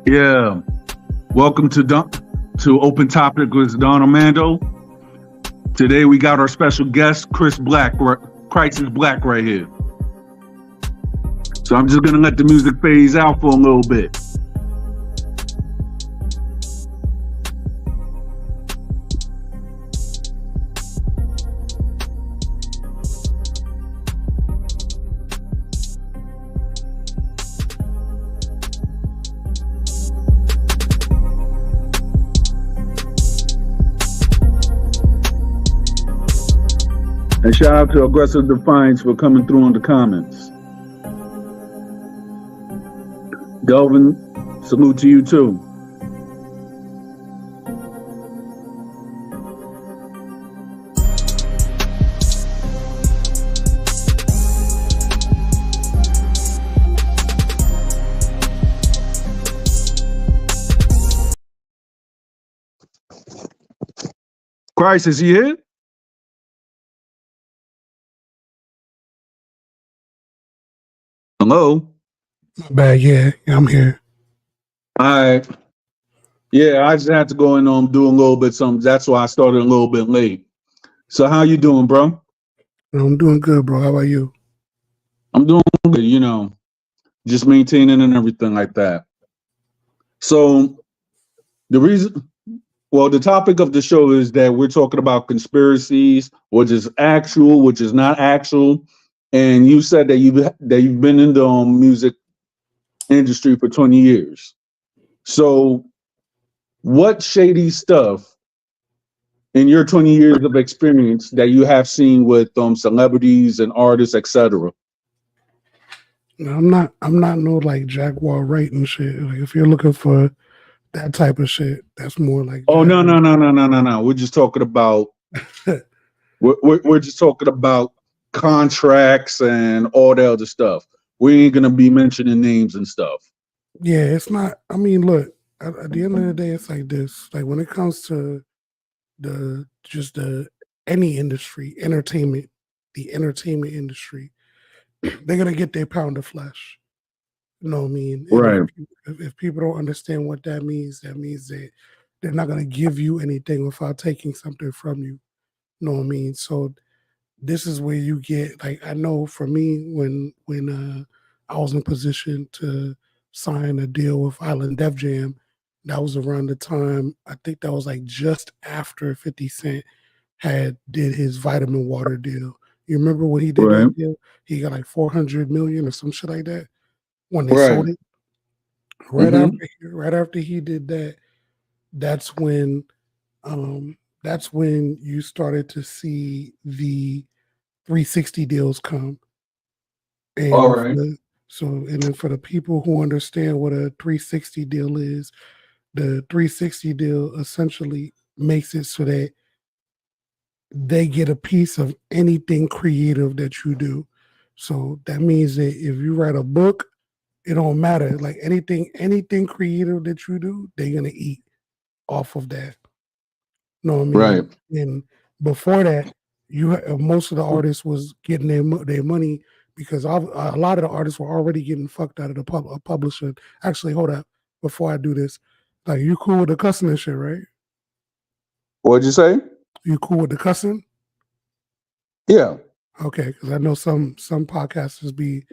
Yeah. Welcome to Open Topic with Don Armando. Today we got our special guest, Crisis Black right here. So I'm just gonna let the music phase out for a little bit. And shout out to Aggressive Defiance for coming through in the comments. Delvin, salute to you too. Crisis, you here? Hello? Bad, yeah, I'm here. All right. Yeah, I just had to go and do a little bit something. That's why I started a little bit late. So how you doing, bro? I'm doing good, bro. How about you? I'm doing good, just maintaining and everything like that. So the topic of the show is that we're talking about conspiracies, which is actual, which is not actual. And you said that you've been in the music industry for 20 years. So what shady stuff in your 20 years of experience that you have seen with celebrities and artists, etc.? I'm not no like Jaguar Wright and shit. Like if you're looking for that type of shit, that's more like. Oh no. We're just talking about we're just talking about contracts and all the other stuff. We ain't gonna be mentioning names and stuff. Yeah, it's not. I mean, look. At the end of the day, it's like this. Like when it comes to the any industry, the entertainment industry, they're gonna get their pound of flesh. You know what I mean? And Right. if people don't understand what that means that they're not going to give you anything without taking something from you. You know what I mean? So this is where you get, like, I know for me, when I was in position to sign a deal with Island Def Jam, that was around the time, I think that was like just after 50 Cent did his vitamin water deal. You remember when he did that deal? He got like 400 million or some shit like that when they sold it. Right after he did that, that's when you started to see the 360 deals come. And All right. and then for the people who understand what a 360 deal is, the 360 deal essentially makes it so that they get a piece of anything creative that you do. So that means that if you write a book, it don't matter. Like anything creative that you do, they're gonna eat off of that. You know what I mean? Right. And before that, most of the artists was getting their money because a lot of the artists were already getting fucked out of the publisher. Actually, hold up. Before I do this, like you cool with the cussing and shit, right? What'd you say? You cool with the cussing? Yeah. Okay, because I know some podcasters be,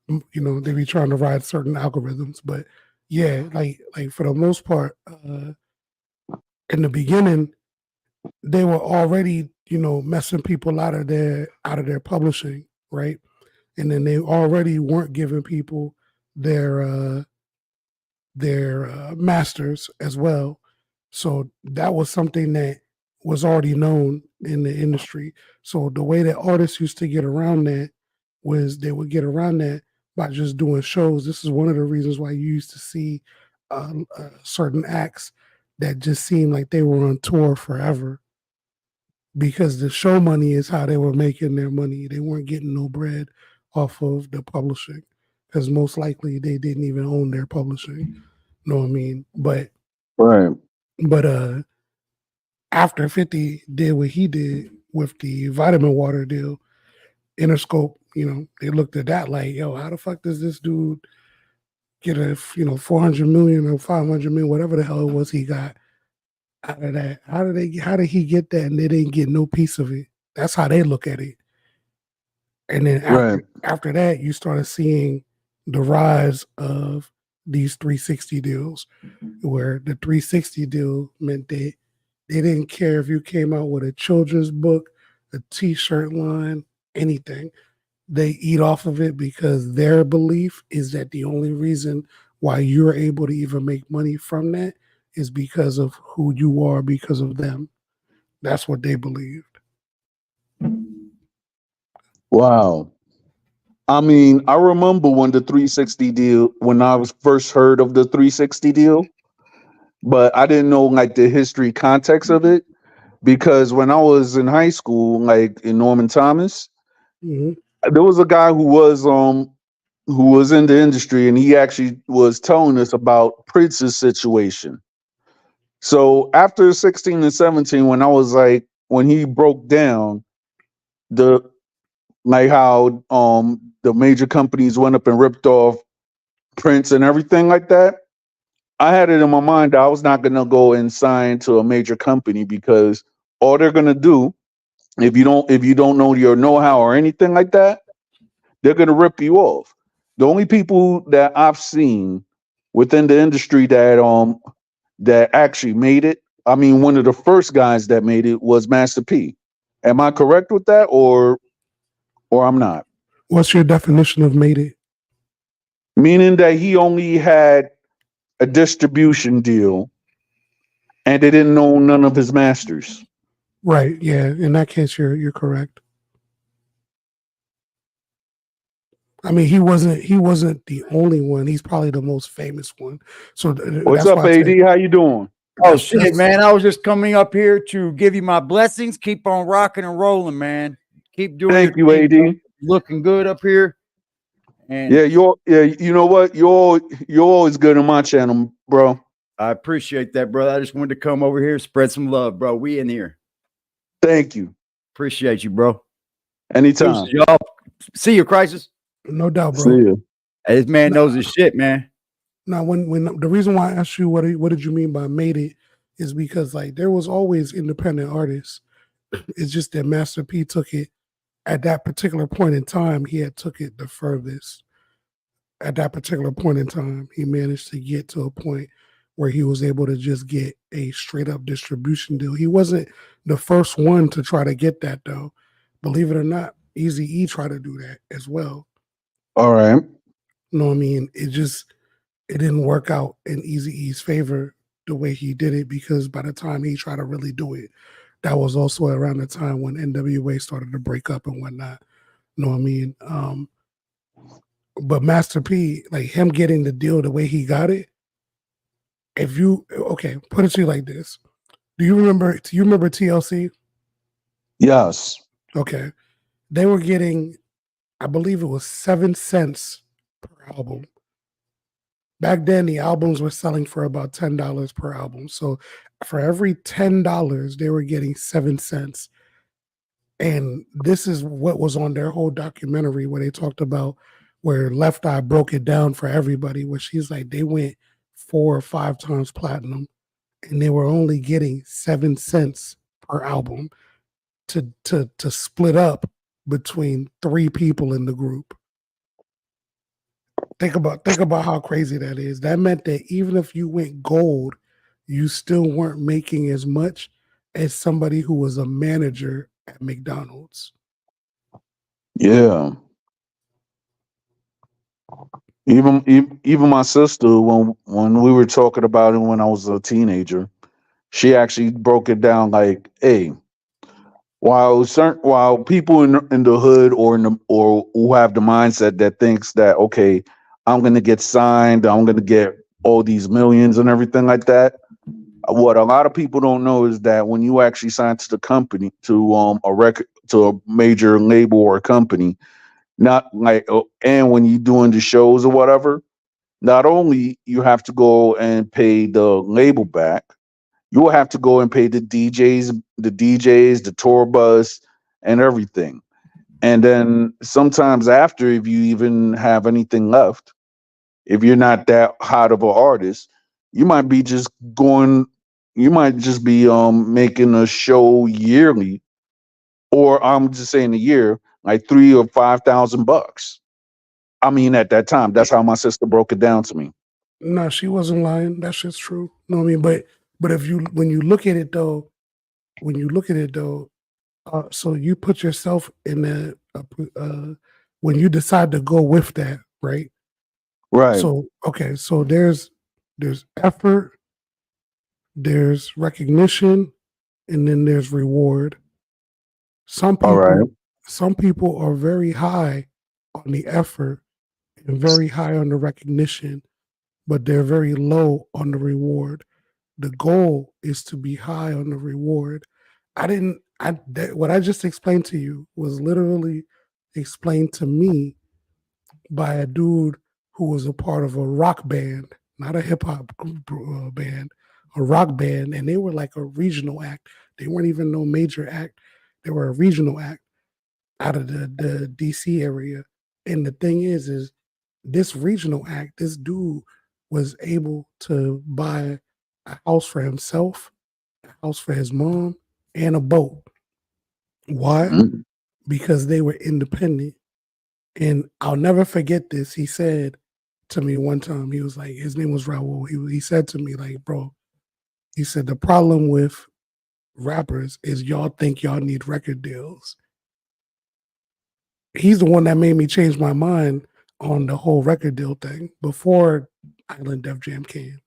they be trying to ride certain algorithms, but yeah, like for the most part, in the beginning, they were already, messing people out of their publishing, right? And then they already weren't giving people their masters as well. So that was something that was already known in the industry. So the way that artists used to get around that was they would get around that by just doing shows. This is one of the reasons why you used to see certain acts that just seemed like they were on tour forever, because the show money is how they were making their money. They weren't getting no bread off of the publishing because most likely they didn't even own their publishing. Know what I mean? But after 50 did what he did with the vitamin water deal, Interscope, they looked at that like, yo, how the fuck does this dude get a 400 million or 500 million, whatever the hell it was he got out of that. How did he get that and they didn't get no piece of it? That's how they look at it. And then Right. after that, you started seeing the rise of these 360 deals, where the 360 deal meant that they didn't care if you came out with a children's book, a t-shirt line, anything. They eat off of it because their belief is that the only reason why you're able to even make money from that is because of who you are, because of them. That's what they believed. Wow. I mean, I remember when the 360 deal, when I was first heard of the 360 deal, but I didn't know like the history context of it because when I was in high school, like in Norman Thomas, Mhm. there was a guy who was in the industry and he actually was telling us about Prince's situation. So after 16 and 17, when I was like when he broke down the like how the major companies went up and ripped off Prince and everything like that, I had it in my mind that I was not gonna go and sign to a major company because all they're gonna do if you don't know your know-how or anything like that, they're gonna rip you off. The only people that I've seen within the industry that actually made it, I mean, one of the first guys that made it was Master P. Am I correct with that, or I'm not? What's your definition of made it? Meaning that he only had a distribution deal and they didn't know none of his masters. Right. Yeah. In that case, you're correct. I mean, he wasn't the only one. He's probably the most famous one. So What's that's up, why I say AD? How you doing? Oh that's shit, man! I was just coming up here to give you my blessings. Keep on rocking and rolling, man. Keep doing your Thank you, thing, bro. AD. Looking good up here, and Yeah, you know what? You're always good on my channel, bro. I appreciate that, brother. I just wanted to come over here, spread some love, bro. We in here. Thank you. Appreciate you, bro. Anytime. Deuces, y'all. See you, Crisis. no doubt, See bro. you. Hey, this man No, knows his shit, man. now, when the reason why I asked you what did you mean by made it is because like there was always independent artists. It's just that Master P took it at that particular point in time. He had took it the furthest. At that particular point in time, he managed to get to a point where he was able to just get a straight up distribution deal. He wasn't the first one to try to get that though. Believe it or not, Easy E tried to do that as well. All right. You know what I mean? It didn't work out in Easy E's favor the way he did it because by the time he tried to really do it, that was also around the time when NWA started to break up and whatnot. You know what I mean? But Master P, like him getting the deal the way he got it, if you okay, put it to you like this. Do you remember TLC? Yes. Okay. They were getting, I believe it was 7 cents per album. Back then, the albums were selling for about $10 per album. So for every $10, they were getting 7 cents. And this is what was on their whole documentary where they talked about where Left Eye broke it down for everybody, where she's like, they went 4 or 5 times platinum and they were only getting 7 cents per album to split up between 3 people in the group. Think about how crazy that is. That meant that even if you went gold, you still weren't making as much as somebody who was a manager at McDonald's. Yeah. Even my sister when we were talking about it when I was a teenager, she actually broke it down like, hey, while people in the hood or who have the mindset that thinks that okay, I'm gonna get signed, I'm gonna get all these millions and everything like that. What a lot of people don't know is that when you actually sign to the company to a record to a major label or a company, not like and when you're doing the shows or whatever, not only you have to go and pay the label back, you will have to go and pay the tour bus, and everything. And then sometimes after, if you even have anything left, if you're not that hot of an artist, you might be just going. You might just be making a show yearly, or I'm just saying a year, like $3,000 or $5,000. I mean, at that time, that's how my sister broke it down to me. No, she wasn't lying. That shit's true. You know what I mean? But if you when you look at it though, so you put yourself in the when you decide to go with that, right? Right. So okay, so there's effort, there's recognition, and then there's reward. Some All right. people are very high on the effort and very high on the recognition, but they're very low on the reward. The goal is to be high on the reward. What I just explained to you was literally explained to me by a dude who was a part of a rock band, not a hip hop band, a rock band, and they were like a regional act. They weren't even no major act. They were a regional act out of the DC area. And the thing is this regional act, this dude was able to buy a house for himself, a house for his mom, and a boat. Why? Mhm. Because they were independent. And I'll never forget this. He said to me one time, he was like, his name was Raul. He said to me, like, bro, he said, the problem with rappers is y'all think y'all need record deals. He's the one that made me change my mind on the whole record deal thing before Island Def Jam came.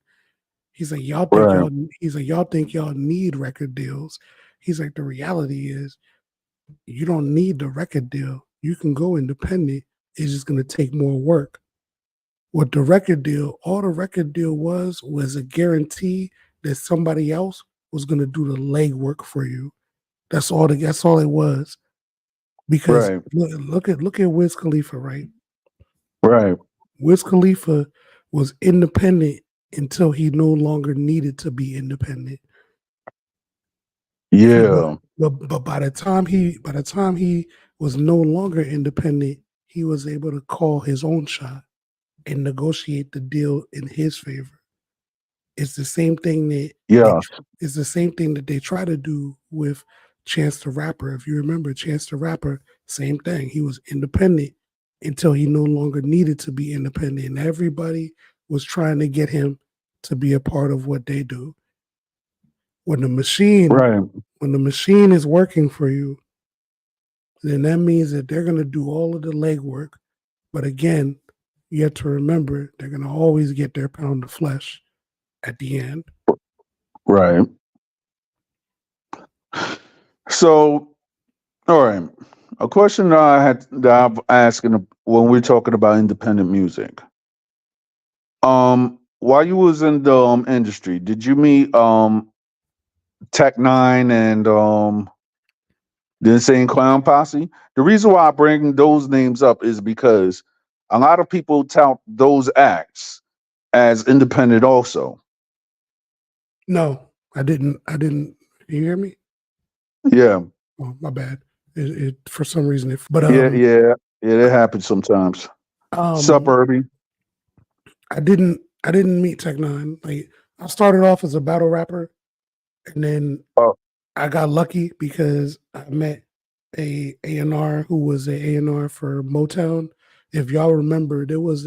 He's like, Right. y'all think y'all need record deals. He's like, the reality is you don't need the record deal. You can go independent. It's just going to take more work. What the record deal, all the record deal was a guarantee that somebody else was going to do the legwork for you. That's all it was. Because Right. look at Wiz Khalifa, right? Right. Wiz Khalifa was independent until he no longer needed to be independent. Yeah. But by the time he was no longer independent, he was able to call his own shot and negotiate the deal in his favor. It's the same thing that Yeah. they try to do with Chance the Rapper. If you remember Chance the Rapper, same thing. He was independent until he no longer needed to be independent. And everybody was trying to get him to be a part of what they do. When the machine is working for you, then that means that they're going to do all of the legwork. But again, you have to remember they're going to always get their pound of flesh at the end. Right. So, all right. A question that I've asking when we're talking about independent music. While you was in the industry, did you meet Tech Nine and the Insane Clown Posse? The reason why I bring those names up is because a lot of people tout those acts as independent also. No, I didn't. You hear me? Yeah. Oh, my bad. It for some reason. Yeah. It happens sometimes. Suburban. I didn't meet Tech Nine. Like I started off as a battle rapper, and then Oh, I got lucky because I met a A&R who was a A&R for Motown. If y'all remember, there was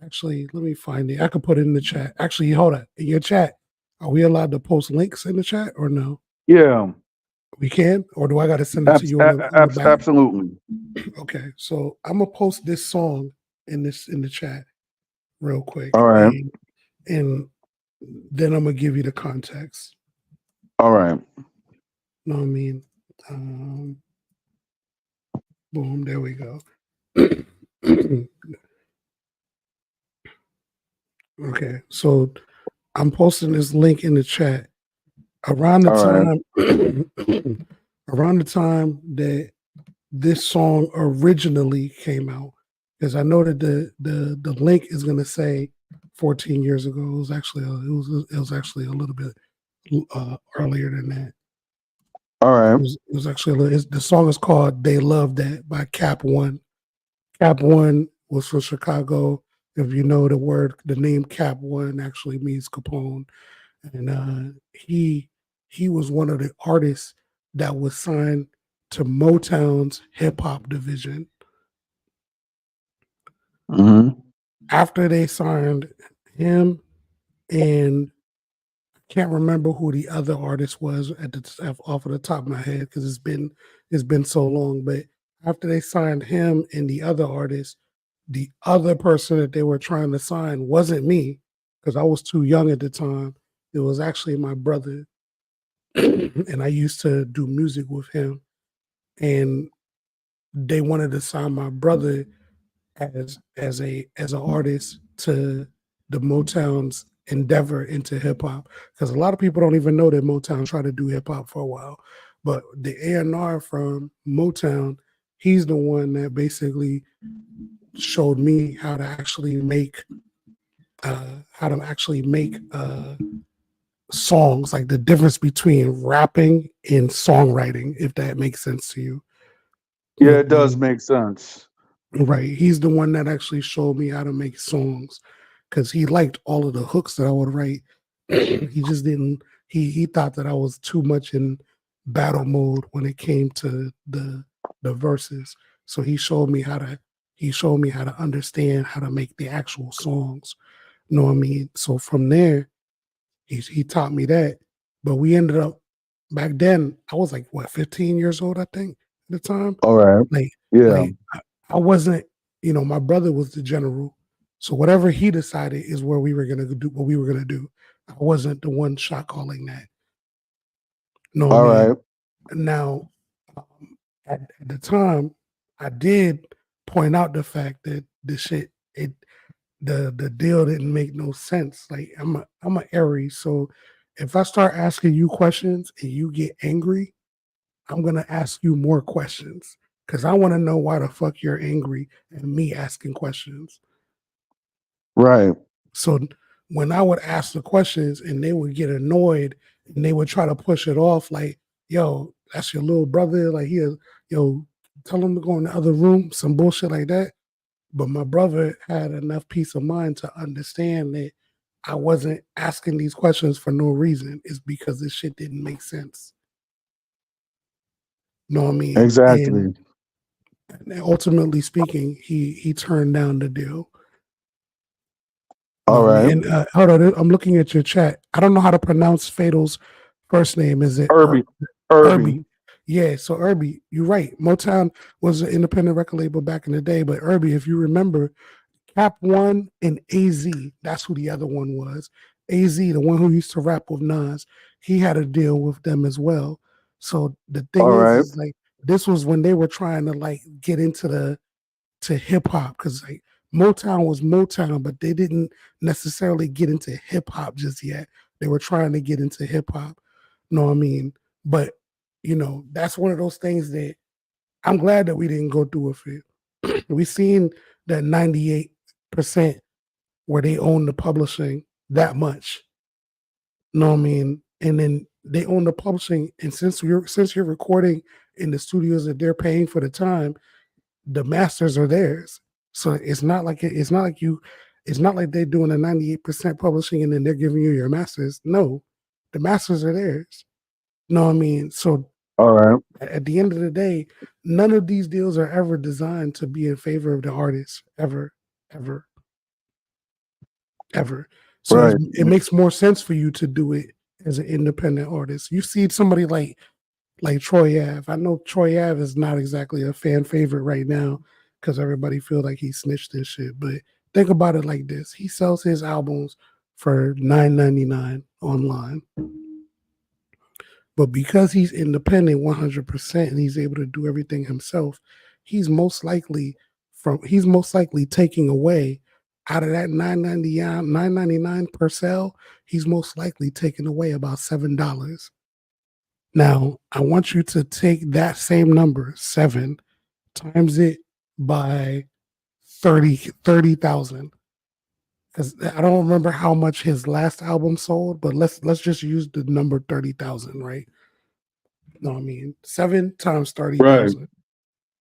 actually, let me find it. I could put it in the chat. Actually, hold on. In your chat, are we allowed to post links in the chat or no? yeah. We can? Or do I got to send it to you on the back? Absolutely. Okay. So I'm going to post this song in the chat real quick. All right. And then I'm going to give you the context. All right. Know what I mean? Boom, there we go. Okay, so I'm posting this link in the chat around the time that this song originally came out, because I know that the link is going to say 14 years ago. It was actually a little bit earlier than that. All right. It was actually the song is called "They Love That" by Cap One. Cap One was from Chicago. If you know the name Cap One actually means Capone, and he was one of the artists that was signed to Motown's hip hop division. Mm-hmm. After they signed him, and can't remember who the other artist was off of the top of my head because it's been so long. But after they signed him and the other artist, the other person that they were trying to sign wasn't me because I was too young at the time. It was actually my brother, and I used to do music with him, and they wanted to sign my brother as an artist to the Motown's endeavor into hip hop, because a lot of people don't even know that Motown tried to do hip hop for a while, but the A&R from Motown, he's the one that basically showed me how to actually make songs, like the difference between rapping and songwriting, if that makes sense to you. Yeah, it does make sense. Right. He's the one that actually showed me how to make songs because he liked all of the hooks that I would write. He just didn't, he thought that I was too much in battle mode when it came to the verses. So he showed me how to understand how to make the actual songs. You know what I mean? So from there, he taught me that. But we ended up back then, I was like what, 15 years old, I think, at the time. All right. Like, Yeah. I wasn't, my brother was the general. So whatever he decided is where we were gonna do what we were gonna do. I wasn't the one shot calling that. No, All man. right. Now, at the time, I did point out the fact that the deal didn't make no sense. Like I'm a Aries, so if I start asking you questions and you get angry, I'm gonna ask you more questions because I want to know why the fuck you're angry and me asking questions. Right. So when I would ask the questions and they would get annoyed and they would try to push it off, like, yo, that's your little brother, like yo, tell him to go in the other room, some bullshit like that. But my brother had enough peace of mind to understand that I wasn't asking these questions for no reason. It's because this shit didn't make sense. Know what I mean? Exactly. And ultimately speaking, he turned down the deal. All Know what I right. mean? And hold on, I'm looking at your chat. I don't know how to pronounce Fatal's first name. Is it Irby. Irby? Yeah, so Irby, you're right. Motown was an independent record label back in the day, but Irby, if you remember, Cap One and AZ, that's who the other one was. AZ, the one who used to rap with Nas, he had a deal with them as well. So the thing All right. is like this was when they were trying to like get into hip hop, because like Motown was Motown, but they didn't necessarily get into hip hop just yet. They were trying to get into hip hop. Know what I mean? But that's one of those things that I'm glad that we didn't go through with it. We seen that 98% where they own the publishing that much. Know what I mean? And then they own the publishing, and since you're recording in the studios that they're paying for the time, the masters are theirs. So it's not like they're doing a 98% publishing and then they're giving you your masters. No, the masters are theirs. Know what I mean? So All right. at the end of the day, none of these deals are ever designed to be in favor of the artist, ever, ever, ever. So Right. it makes more sense for you to do it as an independent artist. You see somebody like Troy Ave. I know Troy Ave is not exactly a fan favorite right now because everybody feel like he snitched and shit. But think about it like this: he sells his albums for $9.99 online, but because he's independent 100% and he's able to do everything himself, he's most likely taking away out of that $9.99 per sale. He's most likely taking away about $7. Now, I want you to take that same number, 7, times it by 30,000. Because I don't remember how much his last album sold, but let's just use the number 30,000, right? No, I mean 7 times Right. 30,000.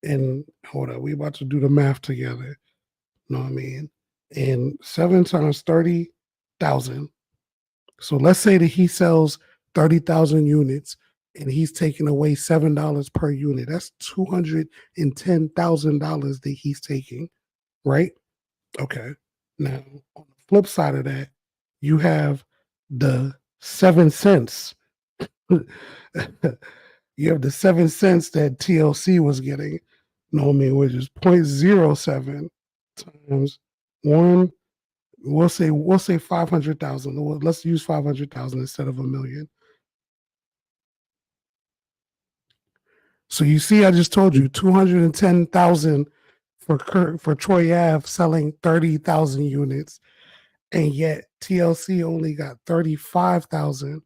And hold on, we about to do the math together. No, I mean And 7 times 30,000. So let's say that he sells 30,000 units and he's taking away $7 per unit. That's $210,000 that he's taking, right? Okay. Now, on the flip side of that, you have the 7 cents. You have the 7 cents that TLC was getting, you know what I mean, which is 0.07 times 1. We'll say 500,000. Let's use 500,000 instead of 1,000,000. So you see, I just told you 210,000 for Troy Ave selling 30,000 units, and yet TLC only got 35,000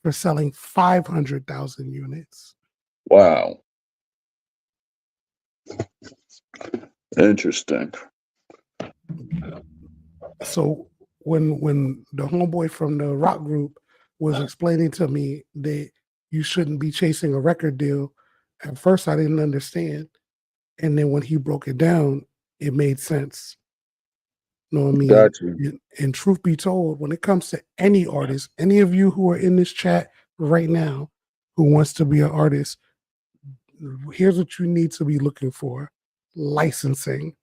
for selling 500,000 units. Wow. Interesting. So when the homeboy from the rock group was explaining to me that you shouldn't be chasing a record deal, at first I didn't understand. And then when he broke it down, it made sense. You know what I mean? Got you. And truth be told, when it comes to any artist, any of you who are in this chat right now who wants to be an artist, here's what you need to be looking for: licensing.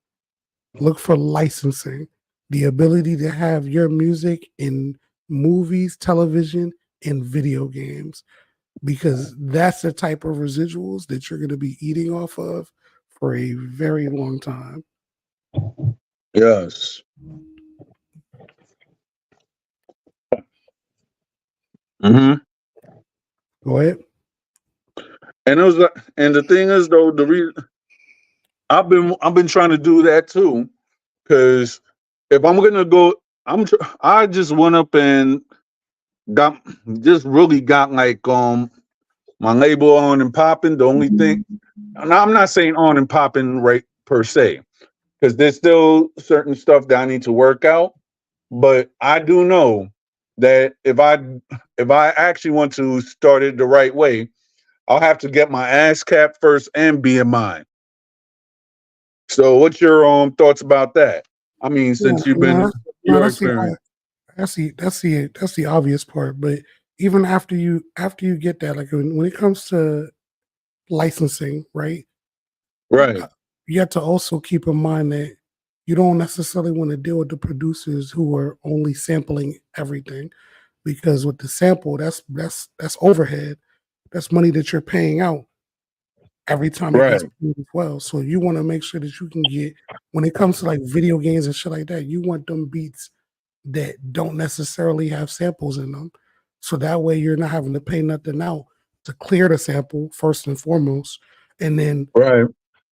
Look for licensing. The ability to have your music in movies, television, and video games, because that's the type of residuals that you're going to be eating off of for a very long time. Yes. Mm-hmm. Go ahead. And it was like, and the thing is though, the reason I've been trying to do that too, because if I'm gonna go, I just went up and really got like my label on and popping. The only thing, and I'm not saying on and popping right per se, because there's still certain stuff that I need to work out. But I do know that if I actually want to start it the right way, I'll have to get my ass cap first and be in mind. So, what's your thoughts about that? I mean, since you've been your That's experience, the obvious part. But even after you get that, like when it comes to licensing, right? right? You have to also keep in mind that you don't necessarily want to deal with the producers who are only sampling everything, because with the sample, that's overhead. That's money that you're paying out every time it gets Right. produced well. So you want to make sure that you can get, when it comes to like video games and shit like that, you want them beats that don't necessarily have samples in them. So that way you're not having to pay nothing out to clear the sample first and foremost. And then Right.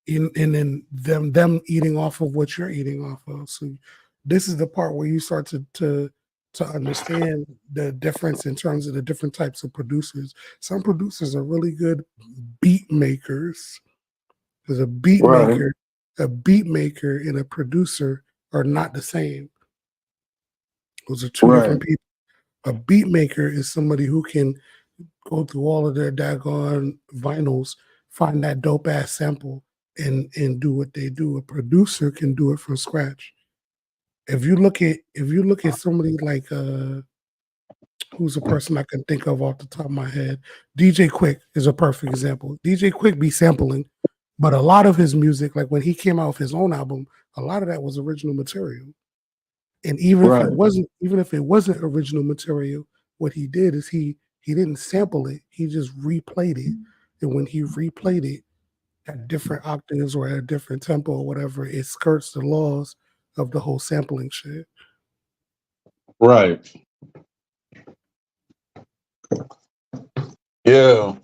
and then them eating off of what you're eating off of. So this is the part where you start to understand the difference in terms of the different types of producers. Some producers are really good beat makers. Because a beat Right. maker and a producer are not the same. Those are two Right. different people. A beat maker is somebody who can go through all of their daggone vinyls, find that dope ass sample, and do what they do. A producer can do it from scratch. If you look at somebody like who's a person I can think of off the top of my head, DJ Quick is a perfect example. DJ Quick be sampling, but a lot of his music, like when he came out with his own album, a lot of that was original material. And even if Right. it wasn't original material, what he did is he didn't sample it. He just replayed it. And when he replayed it at different octaves or at a different tempo or whatever, it skirts the laws of the whole sampling shit. Right. Yeah.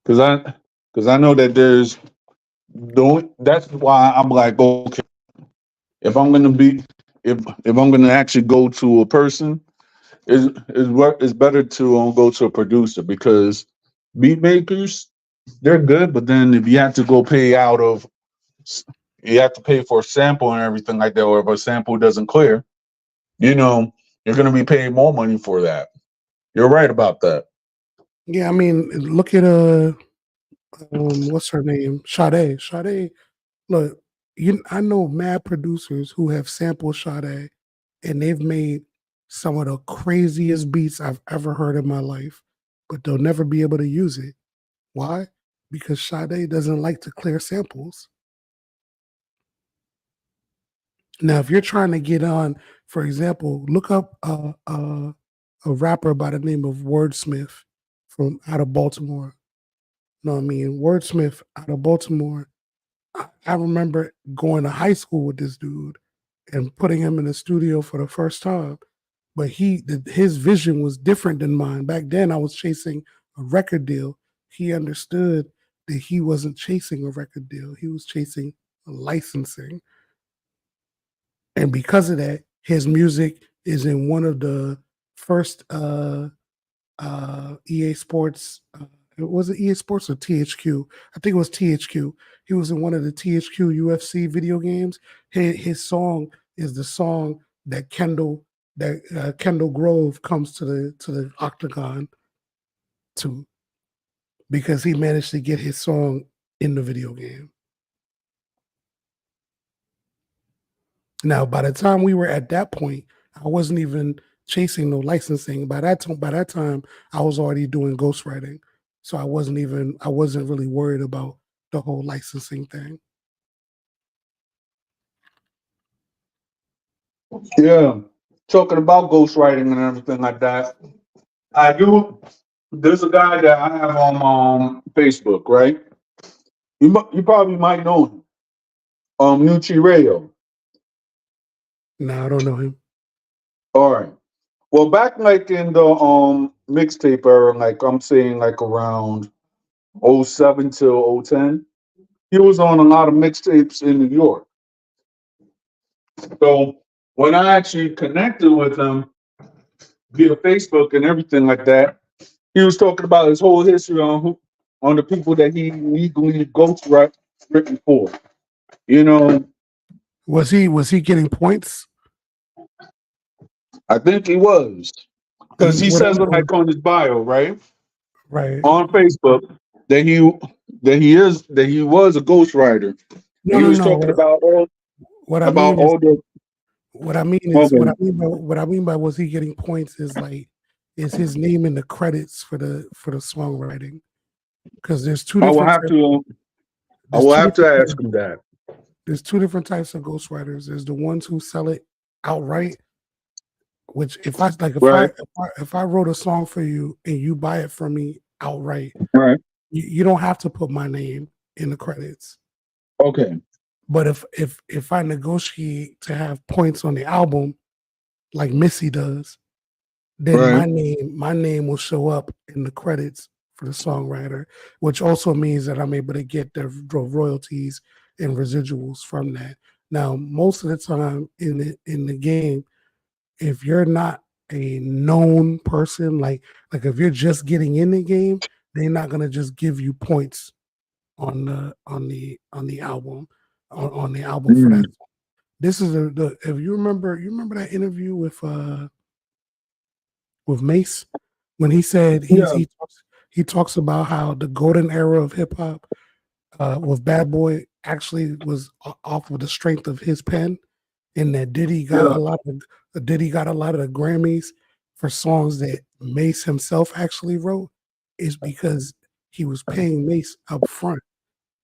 Because I know that that's why I'm like, okay, if I'm gonna be if I'm gonna actually go to a person, it's better to go to a producer, because beat makers, they're good, but then if you have to go pay out of, you have to pay for a sample and everything like that, or if a sample doesn't clear, you know, you're gonna be paying more money for that. You're right about that. Yeah, I mean, look at what's her name? Sade. Sade, look, I know mad producers who have sampled Sade, and they've made some of the craziest beats I've ever heard in my life, but they'll never be able to use it. Why? Because Sade doesn't like to clear samples. Now, if you're trying to get on, for example, look up a rapper by the name of Wordsmith from out of Baltimore. You know what I mean? Wordsmith out of Baltimore. I remember going to high school with this dude and putting him in the studio for the first time. But his vision was different than mine. Back then, I was chasing a record deal. He understood that he wasn't chasing a record deal. He was chasing licensing. And because of that, his music is in one of the first EA Sports. Was it EA Sports or THQ? I think it was THQ. He was in one of the THQ UFC video games. His song is the song that Kendall Grove comes to the octagon to, because he managed to get his song in the video game. Now, by the time we were at that point, I wasn't even chasing no licensing. By that time, I was already doing ghostwriting. So I wasn't really worried about the whole licensing thing. Yeah. Talking about ghostwriting and everything like that. I do. There's a guy that I have on Facebook, right? You probably might know him. Nucci Rayo. No, I don't know him. All right. Well, back like in the mixtape era, like I'm saying like around '07 till '10, he was on a lot of mixtapes in New York. So when I actually connected with him via Facebook and everything like that, he was talking about his whole history on the people that he legally written for. You know, Was he getting points? I think he was, because he What says it like on his bio, right? right. On Facebook that he was a ghostwriter. No, He no, was no. talking about What I about mean is all the what I mean okay, by was he getting points is like, is his name in the credits for the songwriting? Because there's two I will different have types. to I There's will two have to different ask him that. there's two different types of ghostwriters. There's the ones who sell it outright, which if Right, I wrote a song for you and you buy it from me outright, right, you don't have to put my name in the credits. okay, But if I negotiate to have points on the album, like Missy does, then right, my name will show up in the credits for the songwriter, which also means that I'm able to get the royalties and residuals from that. Now, most of the time in the game, if you're not a known person, like if you're just getting in the game, they're not gonna just give you points on the album on the album for that. mm, This is the if you remember that interview with Mace when he said yeah, he talks about how the golden era of hip hop with Bad Boy actually was off of the strength of his pen, and that yeah, Diddy got a lot of the Grammys for songs that Mace himself actually wrote is because he was paying Mace up front.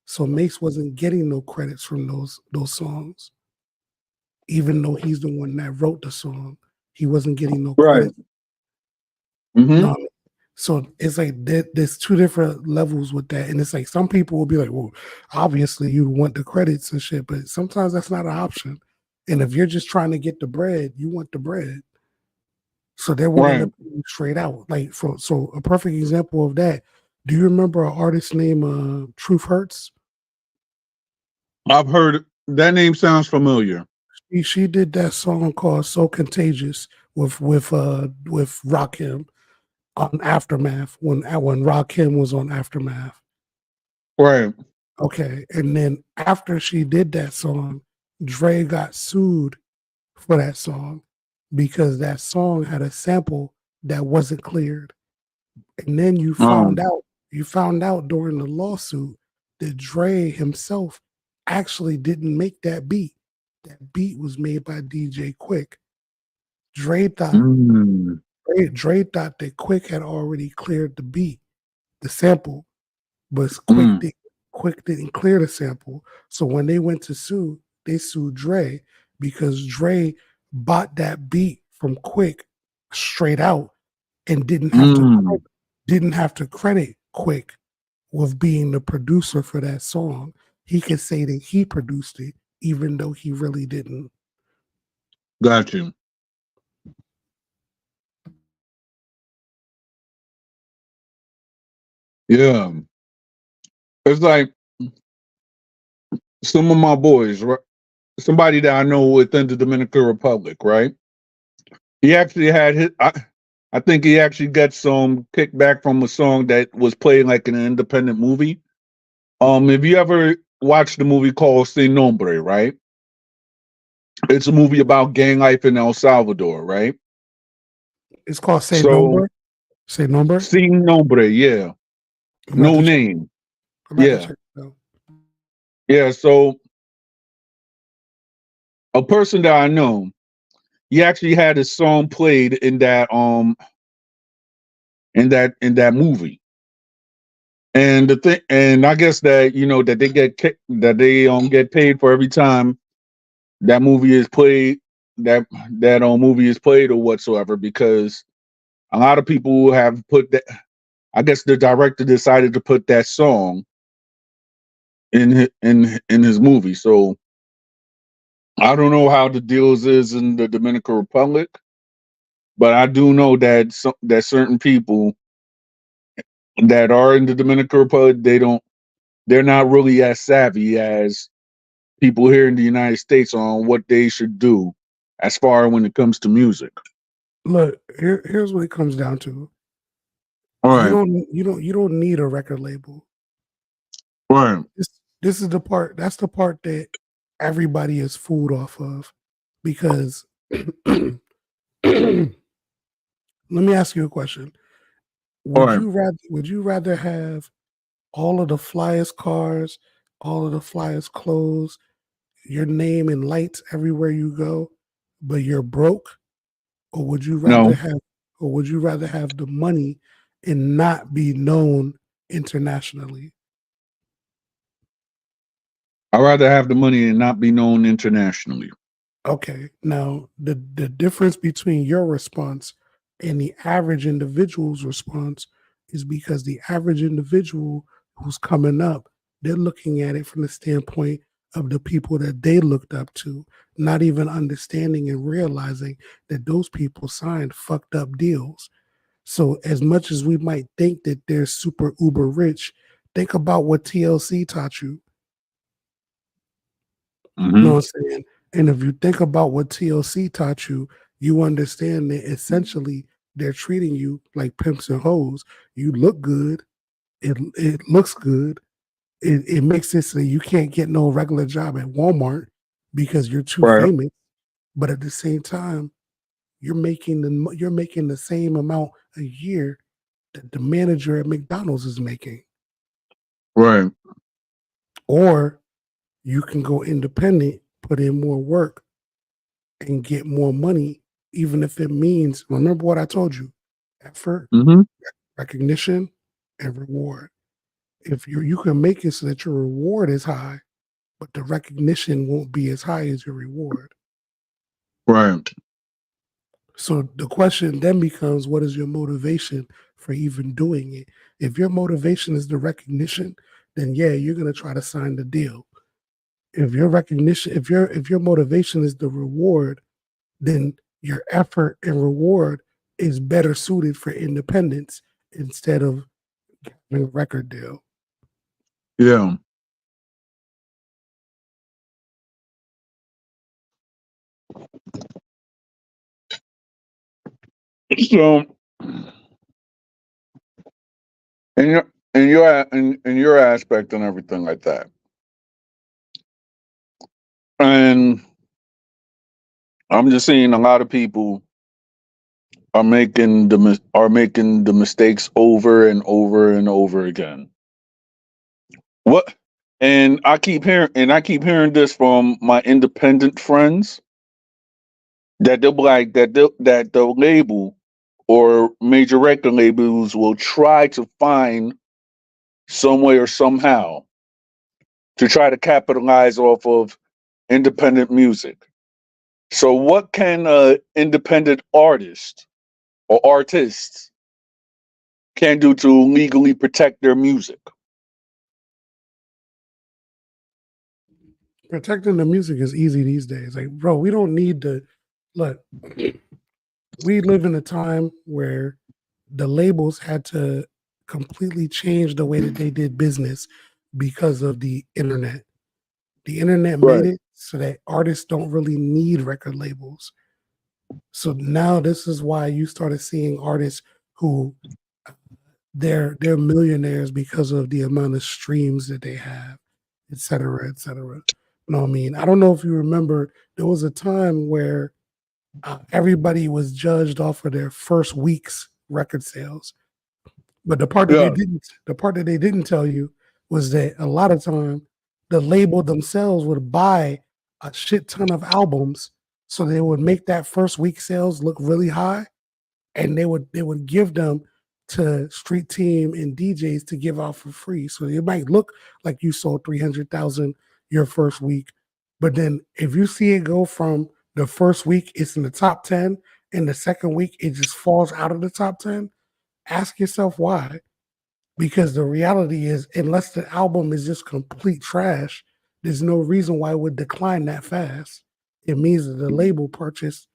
So Mace wasn't getting no credits from those songs, even though he's the one that wrote the song. He wasn't getting no right, credit. mm-hmm, No, so it's like there's two different levels with that, and it's like some people will be like, "Well, obviously you want the credits and shit," but sometimes that's not an option. And if you're just trying to get the bread, you want the bread. So they would end right. up straight out. Like so a perfect example of that. Do you remember an artist named Truth Hurts? I've heard that name sounds familiar. She did that song called "So Contagious" with Rakim on Aftermath when Rakim was on Aftermath. Right, Okay, and then after she did that song, Dre got sued for that song because that song had a sample that wasn't cleared. And then you found out during the lawsuit that Dre himself actually didn't make that beat. That beat was made by DJ Quick. Dre thought that Quick had already cleared the beat, the sample, but Quick didn't clear the sample. So when they went to sue, they sued Dre because Dre bought that beat from Quick straight out and didn't have to credit Quick with being the producer for that song. He could say that he produced it, even though he really didn't. Got you. Yeah. It's like some of my boys, right? Somebody that I know within the Dominican Republic, right? He actually had I think he actually got some kickback from a song that was played like in an independent movie. If you ever watched the movie called Sin Nombre, right? It's a movie about gang life in El Salvador, right? It's called Say So Nombre. Say Nombre. Sin Nombre, yeah. No name. Yeah. Yeah, so a person that I know, he actually had his song played in that movie. And the thing, and I guess that that they get paid for every time that movie is played, that movie is played or whatsoever, because a lot of people have put that. I guess the director decided to put that song in his movie. So I don't know how the deals is in the Dominican Republic, but I do know that that certain people that are in the Dominican Republic, they're not really as savvy as people here in the United States on what they should do as far when it comes to music. Look, here's what it comes down to. All right. You don't need a record label. Right. This is the part. That's the part that everybody is fooled off of, because let me ask you a question. Would you rather have all of the flyest cars, all of the flyest clothes, your name in lights everywhere you go, but you're broke? Or would you rather have the money and not be known internationally? I'd rather have the money and not be known internationally. Okay. Now the difference between your response and the average individual's response is because the average individual who's coming up, they're looking at it from the standpoint of the people that they looked up to, not even understanding and realizing that those people signed fucked up deals. So as much as we might think that they're super uber rich, think about what TLC taught you. Mm-hmm. You know what I'm saying? And if you think about what TLC taught you, you understand that essentially they're treating you like pimps and hoes. You look good. It looks good. It makes it so you can't get no regular job at Walmart because you're too famous. But at the same time, you're making the same amount a year that the manager at McDonald's is making. Right. Or you can go independent, put in more work, and get more money, even if it means, remember what I told you, effort, recognition, and reward. If you can make it so that your reward is high, but the recognition won't be as high as your reward. Right. So the question then becomes, what is your motivation for even doing it? If your motivation is the recognition, then yeah, you're gonna try to sign the deal. If your motivation is the reward, then your effort and reward is better suited for independence instead of getting a record deal. Yeah. So, in your aspect and everything like that, and I'm just seeing a lot of people are making the mistakes over and over and over again. What And I keep hearing this from my independent friends that they'll be like that the label or major record labels will try to find some way or somehow to try to capitalize off of independent music. So what can a independent artist or artists can do to legally protect their music? Protecting the music is easy these days. Like, bro, we don't need to look. We live in a time where the labels had to completely change the way that they did business because of the internet. The internet made Right. it so that artists don't really need record labels. So now this is why you started seeing artists who they're millionaires because of the amount of streams that they have, et cetera, et cetera. You know what I mean? I don't know if you remember, there was a time where everybody was judged off of their first week's record sales. But the part that Yeah. they didn't tell you was that a lot of time the label themselves would buy a shit ton of albums, so they would make that first week sales look really high, and they would give them to street team and DJs to give out for free. So it might look like you sold 300,000 your first week, but then if you see it go from the first week it's in the top 10, and the second week it just falls out of the top 10, ask yourself why. Because the reality is, unless the album is just complete trash, there's no reason why it would decline that fast. It means that the label purchased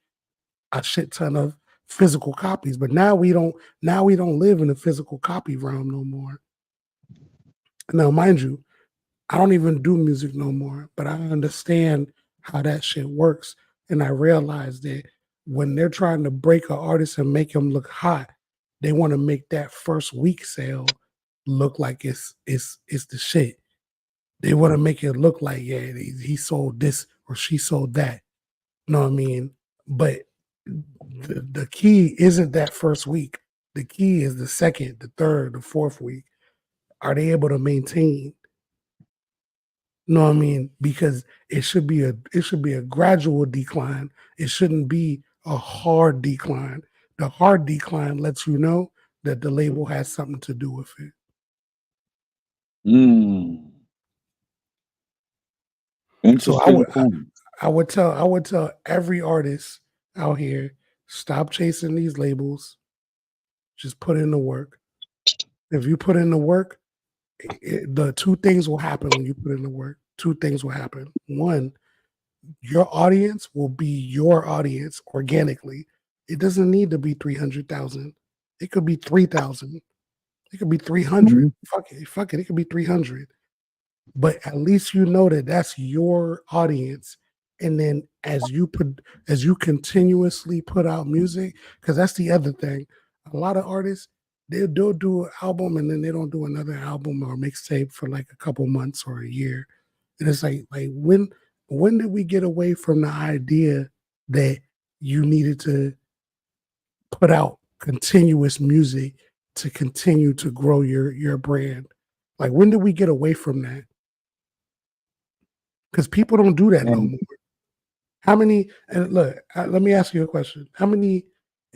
a shit ton of physical copies. But now we don't live in the physical copy realm no more. Now, mind you, I don't even do music no more, but I understand how that shit works. And I realize that when they're trying to break an artist and make him look hot, they want to make that first week sale look like it's the shit. They want to make it look like, yeah, he sold this or she sold that. You know what I mean? But the key isn't that first week. The key is the second, the third, the fourth week. Are they able to maintain? You know what I mean? Because it should be a gradual decline. It shouldn't be a hard decline. The hard decline lets you know that the label has something to do with it. Mm. So Interesting point. I would tell every artist out here, stop chasing these labels. Just put in the work. If you put in the work, the two things will happen when you put in the work. Two things will happen. One, your audience will be your audience organically. It doesn't need to be 300,000. It could be 3,000. It could be 300. Mhm. Fuck it. It could be 300. But at least you know that that's your audience. And then as you continuously put out music, because that's the other thing. A lot of artists, they'll do an album and then they don't do another album or mixtape for like a couple months or a year. And it's like when did we get away from the idea that you needed to put out continuous music to continue to grow your brand? Like, when did we get away from that? Because people don't do that no And more. How many? And look, let me ask you a question. How many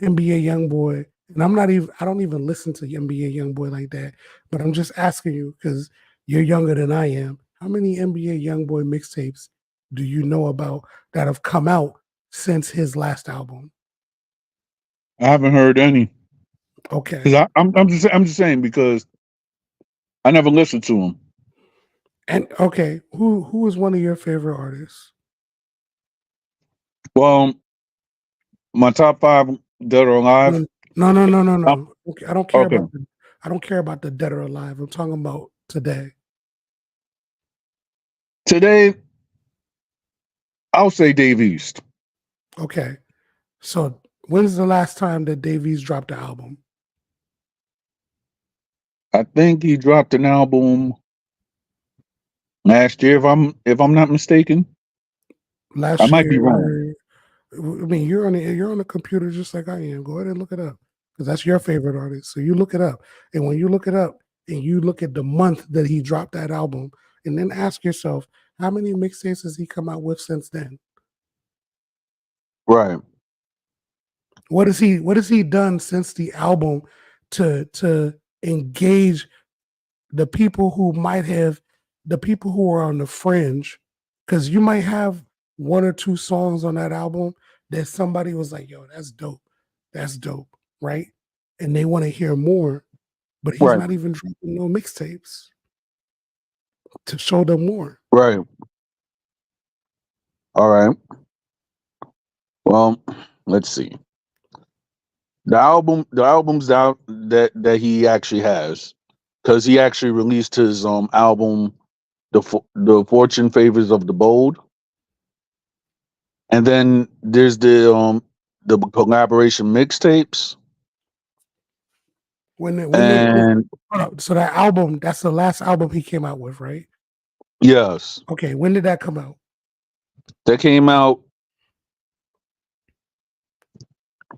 NBA YoungBoy? And I don't even listen to NBA YoungBoy like that. But I'm just asking you because you're younger than I am. How many NBA YoungBoy mixtapes do you know about that have come out since his last album? I haven't heard any. Okay. Because I'm just saying because I never listened to him. And okay, who is one of your favorite artists? Well, my top five dead or alive. No, no. Uh, Okay, I don't care okay. about the dead or alive. I'm talking about today. Today, I'll say Dave East. Okay. So when's the last time that Davies dropped an album? I think he dropped an album last year, if I'm not mistaken. I Last might be wrong. year. I mean, you're on a computer just like I am. Go ahead and look it up because that's your favorite artist. So you look it up, and when you look it up and you look at the month that he dropped that album, and then ask yourself, how many mixtapes has he come out with since then? Right. What has he done since the album to engage the people who are on the fringe? Because you might have one or two songs on that album that somebody was like, yo, that's dope, right? And they want to hear more, but he's Right. not even dropping no mixtapes to show them more. Right. All right. Well, let's see. The albums that he actually has, because he actually released his album, the Fortune Favors of the Bold, and then there's the collaboration mixtapes, and So that album, that's the last album he came out with, right? yes, Okay, when did that come out? that came out.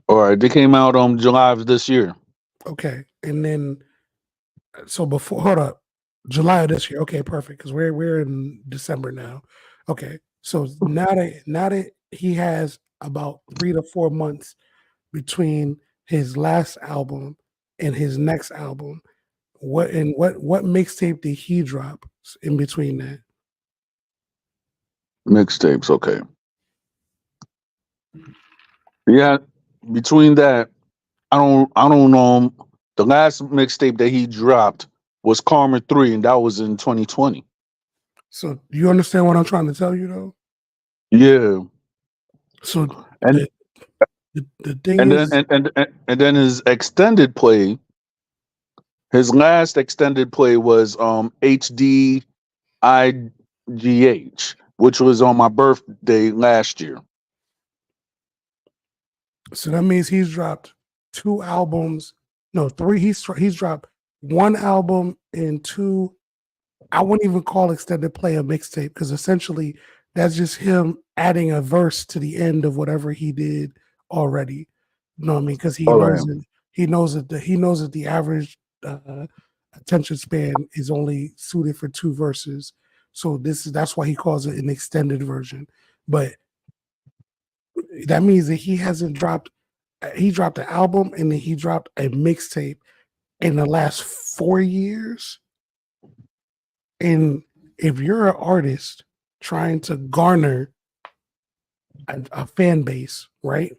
All right, they came out on July of this year. Okay, and then so before, hold up, July of this year. Okay, perfect, because we're in December now. Okay, so now that he has about 3 to 4 months between his last album and his next album, what mixtape did he drop in between that? Mixtapes, okay. Yeah, between that, I don't know. The last mixtape that he dropped was Karma 3, and that was in 2020. So you understand what I'm trying to tell you, though? Yeah. So And the thing and is, then and then his extended play, his last extended play was HDIGH, which was on my birthday last year. so that means he's dropped 2 albums, no 3. He's dropped 1 album and 2. I wouldn't even call extended play a mixtape, because essentially that's just him adding a verse to the end of whatever he did already. You know what I mean? Because he All knows right. it. He knows that the average attention span is only suited for 2 verses. So that's why he calls it an extended version. But that means that he hasn't dropped. He dropped an album and then he dropped a mixtape in the last 4 years. And if you're an artist trying to garner a fan base, right?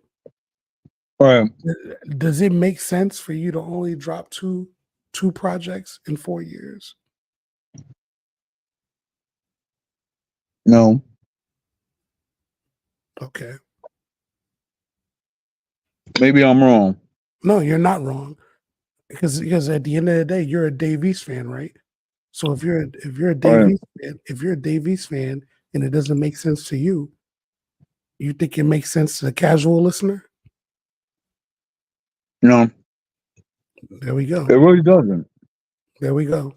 All right. Does it make sense for you to only drop two projects in 4 years? No. Okay. Maybe I'm wrong. No, you're not wrong. Because at the end of the day, you're a Davies fan, right? So if you're a Davies fan and it doesn't make sense to you, you think it makes sense to the casual listener? No, There we go. it really doesn't. There we go.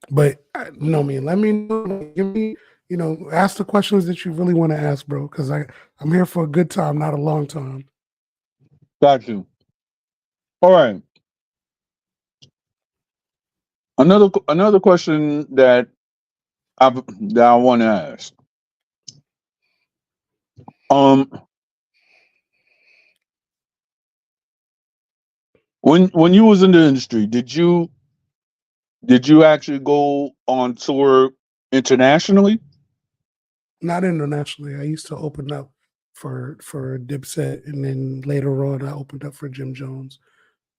But no, man, let me know. Give me, ask the questions that you really want to ask, bro. Because I'm here for a good time, not a long time. Got you. All right. Another question that I want to ask. When you was in the industry, did you actually go on tour internationally? Not internationally. I used to open up for Dipset, and then later on, I opened up for Jim Jones.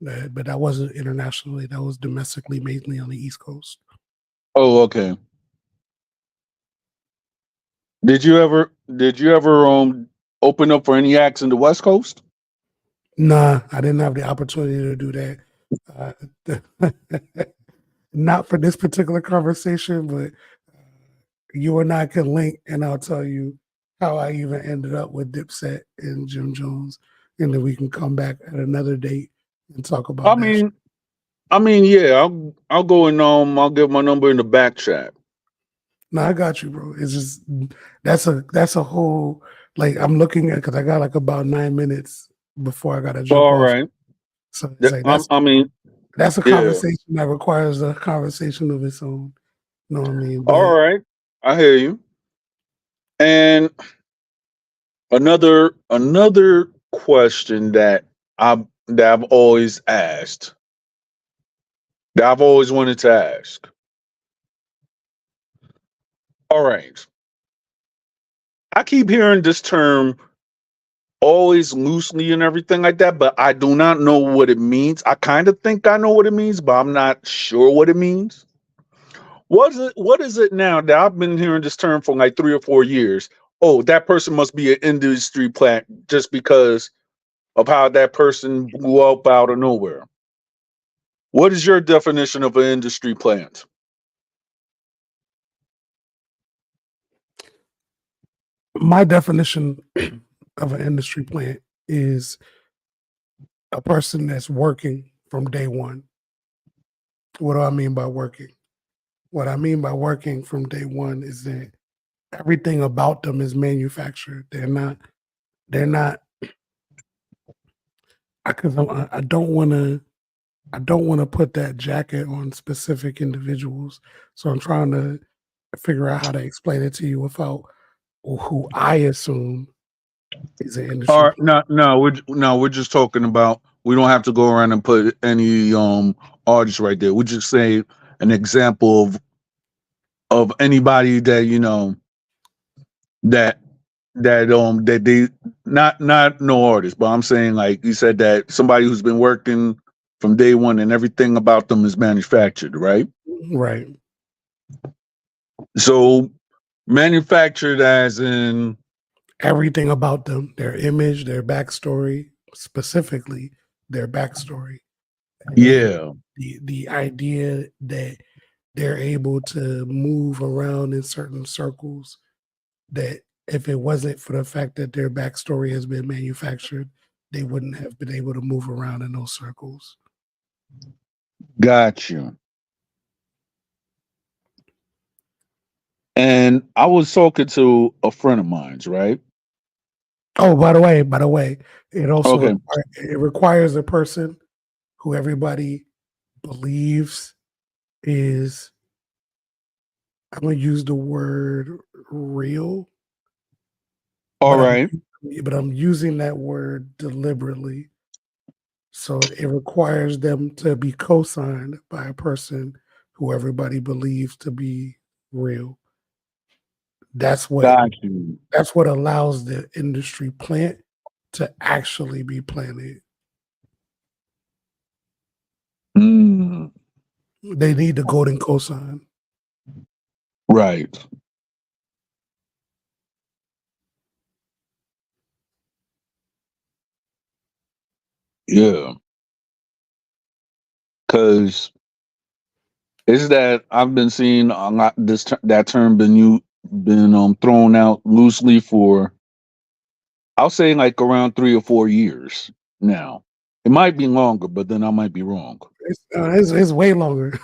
But that wasn't internationally. That was domestically, mainly on the East Coast. Oh, okay. Did you ever open up for any acts in the West Coast? Nah, I didn't have the opportunity to do that. Not for this particular conversation, but you and I can link, and I'll tell you how I even ended up with Dipset and Jim Jones, and then we can come back at another date and talk about that. I mean, yeah, I'll go and I'll give my number in the back chat. No, I got you, bro. It's just that's a whole, like, I'm looking at, because I got like about 9 minutes before I got to jump All off. right. So it's like That's a Yeah. conversation that requires a conversation of its own. You know what I mean? All But right. I hear you. And another question that I've always asked, that I've always wanted to ask. All right. I keep hearing this term always loosely and everything like that, but I do not know what it means. I kind of think I know what it means, but I'm not sure what it means. What is it now that I've been hearing this term for like 3 or 4 years? Oh, that person must be an industry plant just because of how that person blew up out of nowhere. What is your definition of an industry plant? my definition of an industry plant is a person that's working from day one. What do I mean by working? What I mean by working from day one is that everything about them is manufactured. They're not because I don't want to put that jacket on specific individuals. So I'm trying to figure out how to explain it to you without who I assume is an All industry right, plant. we're just talking about. We don't have to go around and put any artists right there. We just say an example of anybody that that that they not no artist, but I'm saying like you said that somebody who's been working from day one and everything about them is manufactured, right? Right. So manufactured as in Everything about them, their image, their backstory, specifically their backstory, and yeah, the idea that they're able to move around in certain circles that if it wasn't for the fact that their backstory has been manufactured, they wouldn't have been able to move around in those circles. got you. And I was talking to a friend of mine's, right? Oh, by the way, it also Okay. it requires a person who everybody believes is, I'm gonna use the word real, All but right. I'm using that word deliberately. So it requires them to be co-signed by a person who everybody believes to be real. That's what Got you. allows the industry plant to actually be planted. Mm, They need the golden cosign. right. Yeah. Cause it's that I've been seeing a lot that term been thrown out loosely for I'll say like around 3 or 4 years now. It might be longer, but then I might be wrong. It's way longer.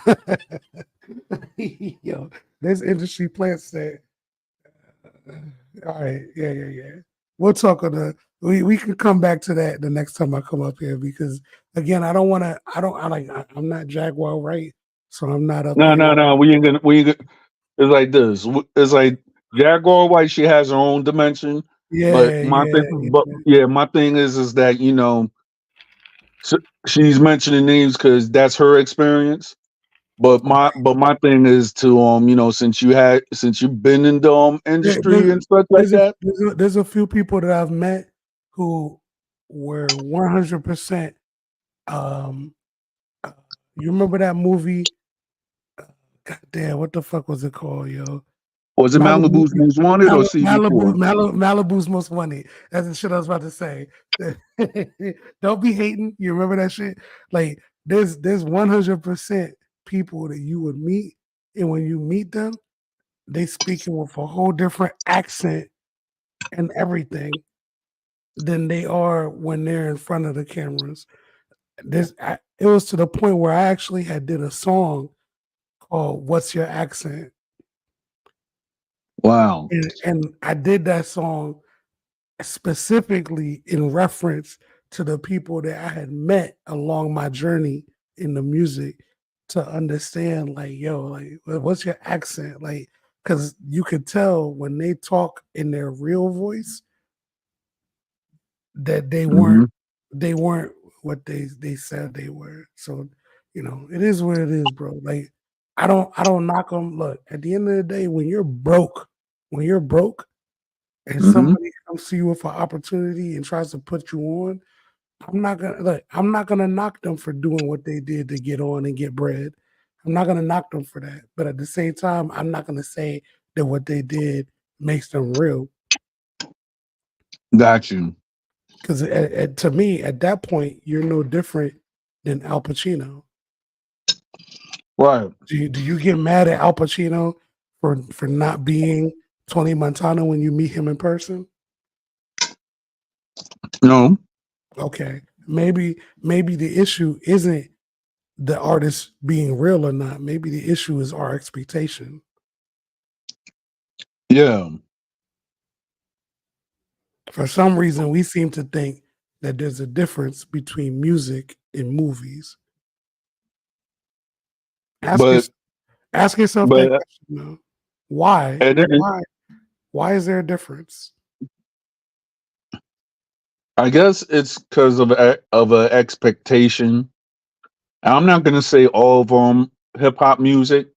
Yo, there's industry plants that. All right, yeah. We'll talk on the. We can come back to that the next time I come up here because again, I don't want to. I don't. I like. I'm not Jaguar Wright, so I'm not up No, here. no, no. We ain't gonna. It's like this. It's like Jaguar White. She has her own dimension, but my Yeah. thing, but yeah, my thing is that s- she's mentioning names because that's her experience. But my thing is to since you've been in the industry and stuff like that. There's a few people that I've met who were 100%. Um, you remember that movie? God damn, what the fuck was it called, yo? Was it Malibu, Malibu's Most Wanted or CB4? Malibu's Most Wanted. That's the shit I was about to say. Don't be hating. You remember that shit? Like there's 100% people that you would meet, and when you meet them, they speaking with a whole different accent and everything than they are when they're in front of the cameras. It was to the point where I actually had did a song called "What's Your Accent," Wow. and I did that song specifically in reference to the people that I had met along my journey in the music to understand, like, yo, like, what's your accent? Like, because you could tell when they talk in their real voice that Mhm. they weren't what they said they were. So, it is what it is, bro. Like, I don't knock them. Look, at the end of the day, when you're broke and Mhm. somebody comes to you with an opportunity and tries to put you on, I'm not gonna knock them for doing what they did to get on and get bread. I'm not gonna knock them for that. But at the same time, I'm not gonna say that what they did makes them real. Got you. Because to me, at that point, you're no different than Al Pacino. Right. Do you get mad at Al Pacino for not being Tony Montana when you meet him in person? No. Okay, maybe the issue isn't the artist being real or not. Maybe the issue is our expectation. Yeah. For some reason, we seem to think that there's a difference between music and movies. Ask But yourself, ask yourself that but question though. Why? and then, Why is there a difference? I guess it's because of a expectation. I'm not gonna say all of them hip hop music,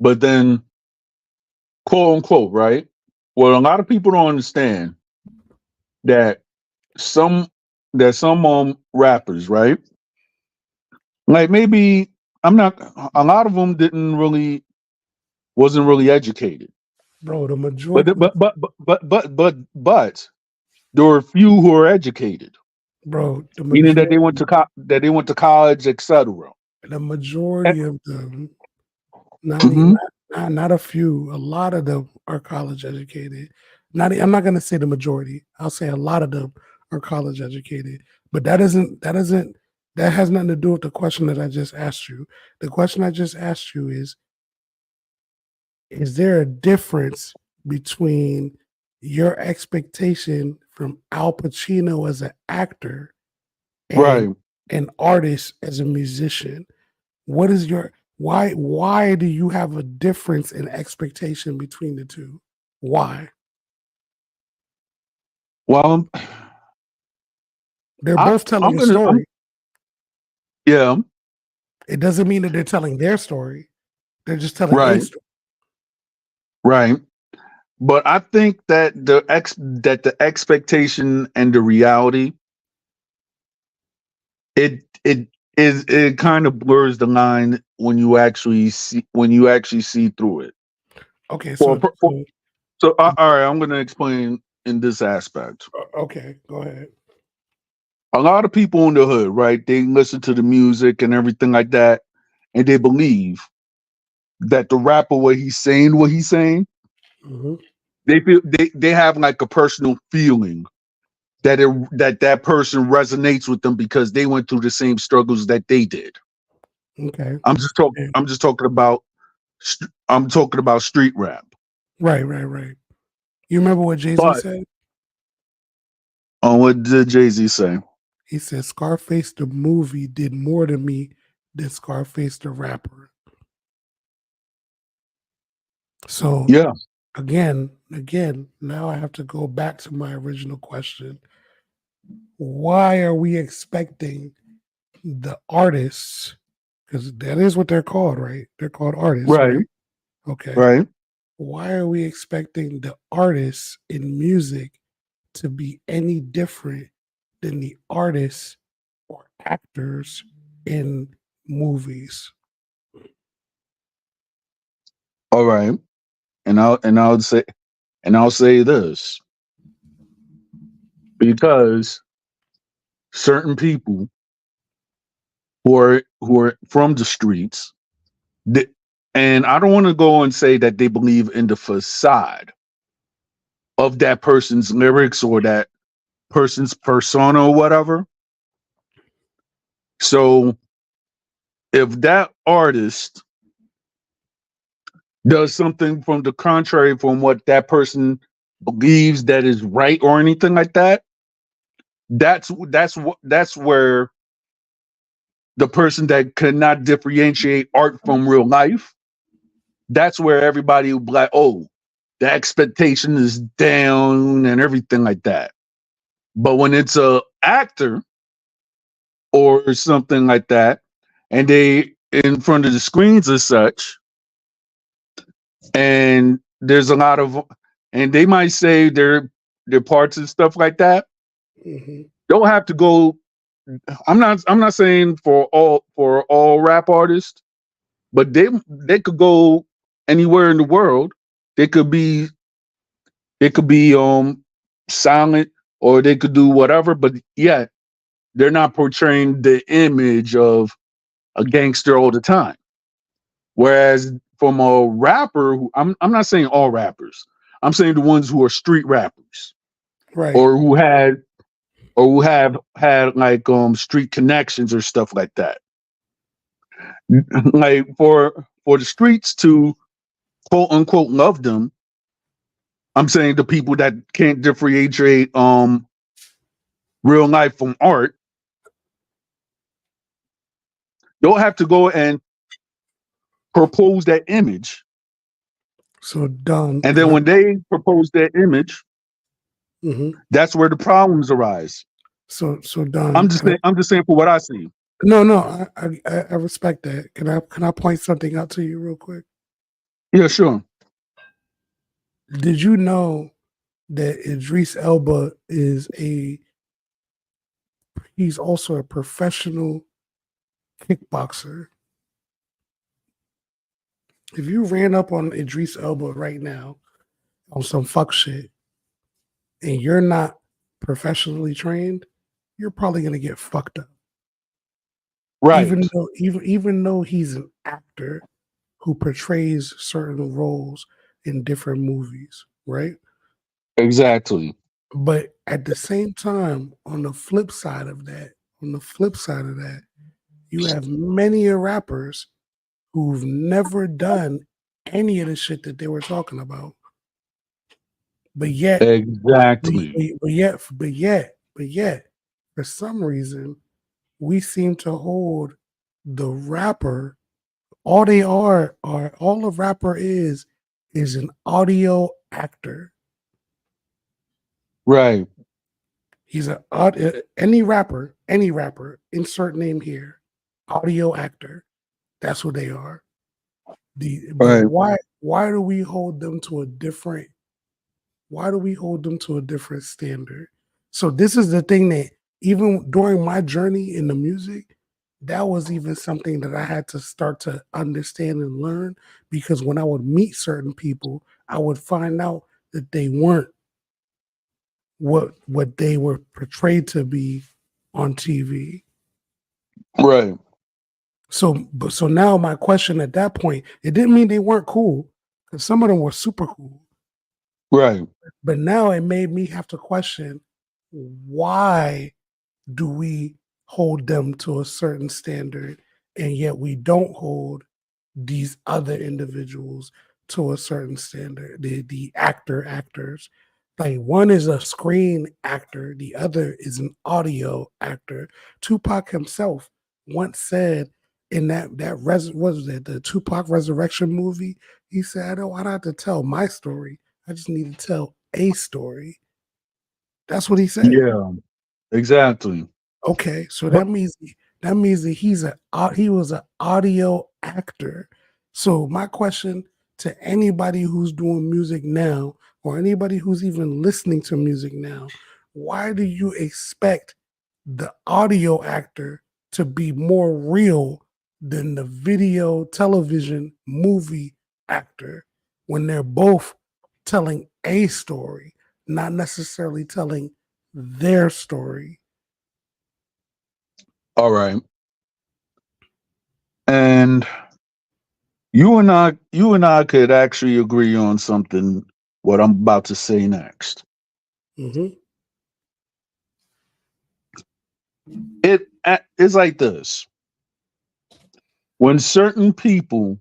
but then quote unquote, right? Well, a lot of people don't understand that some some rappers, right? Like maybe I'm not. A lot of them didn't really wasn't really educated, Bro, the but majority there were few who are educated, bro, meaning that they went to college, etc. the majority of them, Mm-hmm. not a few, a lot of them are college educated. I'm not gonna say the majority. I'll say a lot of them are college educated. But that has nothing to do with the question that I just asked you. The question I just asked you is there a difference between your expectation from Al Pacino as an actor and Right. an artist as a musician? What is your why do you have a difference in expectation between the two? Why? Well, They're I both telling I'm a gonna I'm story. yeah, It doesn't mean that they're telling their story. They're just telling a right, story. right. But I think that the expectation and the reality it kind of blurs the line when you actually see through it. Okay, For, for all right, I'm going to explain in this aspect. okay, go ahead. A lot of people in the hood, right? They listen to the music and everything like that, and they believe that the rapper what he's saying, Mhm. they have like a personal feeling that person resonates with them because they went through the same struggles that they did. Okay. Yeah. I'm just talking about I'm talking about street rap. Right, right, right. You remember what Jay-Z But said? what did Jay-Z say? He said Scarface the movie did more to me than Scarface the rapper. So Yeah. again, now I have to go back to my original question. Why are we expecting the artists, because that is what they're called, right? They're called artists, Right. right? Okay. Right. Why are we expecting the artists in music to be any different than the artists or actors in movies? All right. I'll say this because certain people who are from the streets, they, and I don't want to go and say that they believe in the facade of that person's lyrics or that person's persona or whatever. So if that artist does something from the contrary from what that person believes that is right or anything like that, that's where the person that could not differentiate art from real life, that's where everybody will be like, oh, the expectation is down and everything like that. But when it's a actor or something like that, and they in front of the screens as such, and there's a lot of, and they might say their parts and stuff like that. Hmm. Don't have to go. I'm not saying for all rap artists, but they could go anywhere in the world. They could be silent, or they could do whatever, but yet they're not portraying the image of a gangster all the time. Whereas from a rapper, I'm not saying all rappers. I'm saying the ones who are street rappers, Right. or who have had like street connections or stuff like that. Like for the streets to quote unquote love them, I'm saying the people that can't differentiate real life from art, they'll have to go and propose that image. So Don, And then when they propose that image, Mhm. that's where the problems arise. So Don, I'm just saying for what I see. no, I respect that. Can I point something out to you real quick? Yeah, sure. Did you know that Idris Elba he's also a professional kickboxer? If you ran up on Idris Elba right now on some fuck shit and you're not professionally trained, you're probably gonna get fucked up. Right. Even though he's an actor who portrays certain roles in different movies, right? Exactly. But at the same time, on the flip side of that, you have many rappers who've never done any of the shit that they were talking about. But yet, Exactly. but yet, for some reason, we seem to hold the rapper. All they are all a rapper is an audio actor. Right. He's any rapper, insert name here, audio actor. That's what they are. But Right. why do we hold them to a different standard? So this is the thing that even during my journey in the music, that was even something that I had to start to understand and learn, because when I would meet certain people, I would find out that they weren't what they were portrayed to be on TV. Right. So now my question at that point, it didn't mean they weren't cool, because some of them were super cool. Right. But now it made me have to question, why do we hold them to a certain standard and yet we don't hold these other individuals to a certain standard? The actors. Like, one is a screen actor, the other is an audio actor. Tupac himself once said in what was it, the Tupac Resurrection movie, he said, I don't have to tell my story. I just need to tell a story. That's what he said. Yeah. Exactly. Okay, so that means that he was an audio actor. So my question to anybody who's doing music now, or anybody who's even listening to music now, why do you expect the audio actor to be more real than the video, television, movie actor, when they're both telling a story, not necessarily telling their story? All right. And you and I could actually agree on something, what I'm about to say next. Mm-hmm. It's like this. When certain people,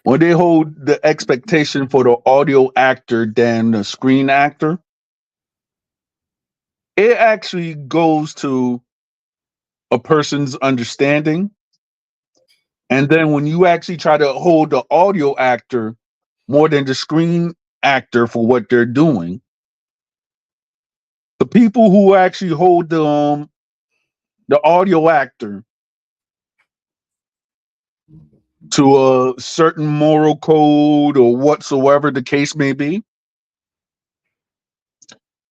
when they hold the expectation for the audio actor than the screen actor, it actually goes to a person's understanding. And then when you actually try to hold the audio actor more than the screen actor for what they're doing, the people who actually hold the audio actor to a certain moral code or whatsoever the case may be,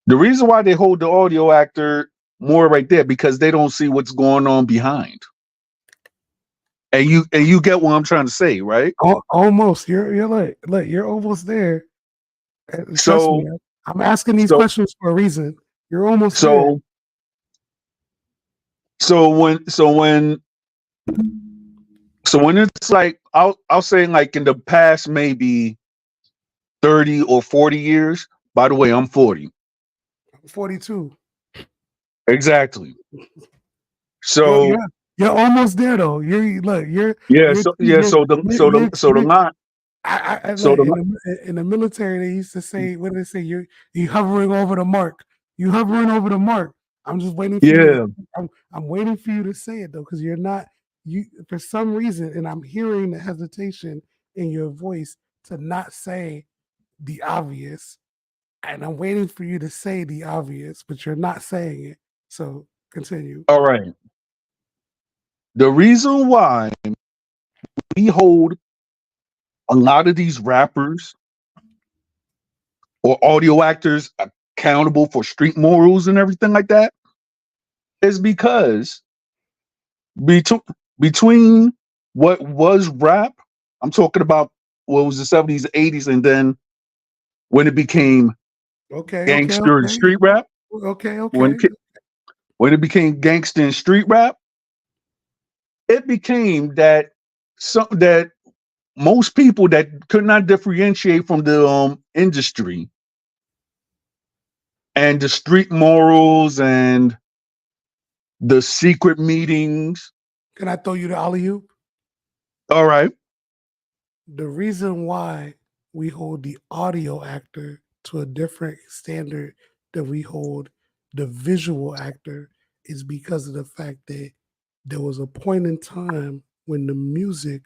the reason why they hold the audio actor more right there because they don't see what's going on behind. And you get what I'm trying to say, right? Almost. You're like, look, you're almost there. Trust me. So I'm asking these so questions for a reason. You're almost there. so so when it's like I'll say like in the past maybe 30 or 40 years. By the way, I'm 40. 42. Exactly. You're So you're almost there though. You're yeah, you're so yeah, you're so the so the you're, so the you're line I so like the in the military they used to say, what did they say? You hovering over the mark. You hovering over the mark. I'm just waiting for you to yeah, I'm waiting for you to say it though, because you're not you for some reason, and I'm hearing the hesitation in your voice to not say the obvious. And I'm waiting for you to say the obvious, but you're not saying it. So continue. all right. The reason why we hold a lot of these rappers or audio actors accountable for street morals and everything like that is because between between what was rap, I'm talking about what was the 70s, 80s, and then when it became Okay, okay, gangster and okay, street rap, okay, when okay. when it became gangster and street rap, it became that most people that could not differentiate from the industry and the street morals and the secret meetings. Can I throw you the alley oop? All right. The reason why we hold the audio actor to a different standard than we hold the visual actor is because of the fact that there was a point in time when the music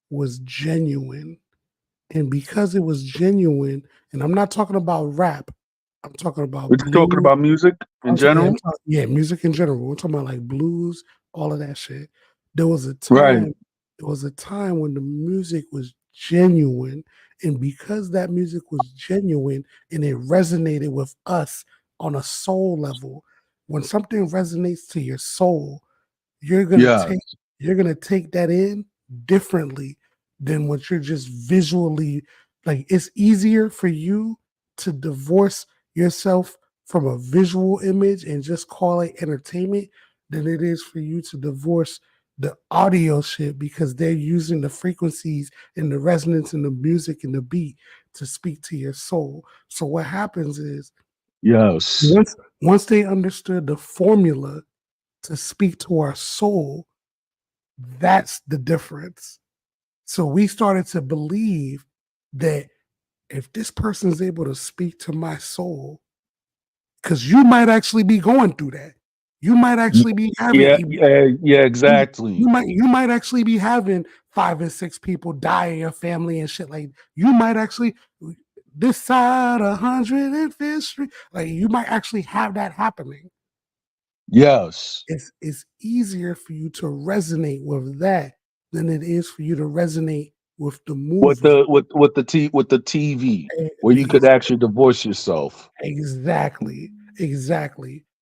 was genuine. And because it was genuine, and I'm not talking about rap, I'm talking We're about just talking blues. about music in general. Music in general. We're talking about like blues, all of that shit. There was a Right. time, there was a time when the music was genuine. And because that music was genuine and it resonated with us on a soul level, when something resonates to your soul, you're gonna Yeah. take you're gonna take that in differently than what you're just visually like. It's easier for you to divorce yourself from a visual image and just call it entertainment than it is for you to divorce the audio shit, because they're using the frequencies and the resonance and the music and the beat to speak to your soul. So what happens is Yes. once they understood the formula to speak to our soul, that's the difference. So we started to believe that if this person is able to speak to my soul, because you might actually be going through that. You might actually be Yeah. having Yeah. Exactly. you might actually be having 5 and 6 people die in your family and shit. Like you might actually this side 105th Street, like you might actually have that happening. Yes. It's easier for you to resonate with that than it is for you to resonate with the With movie. the TV Eh, where you could ex- actually divorce yourself. exactly.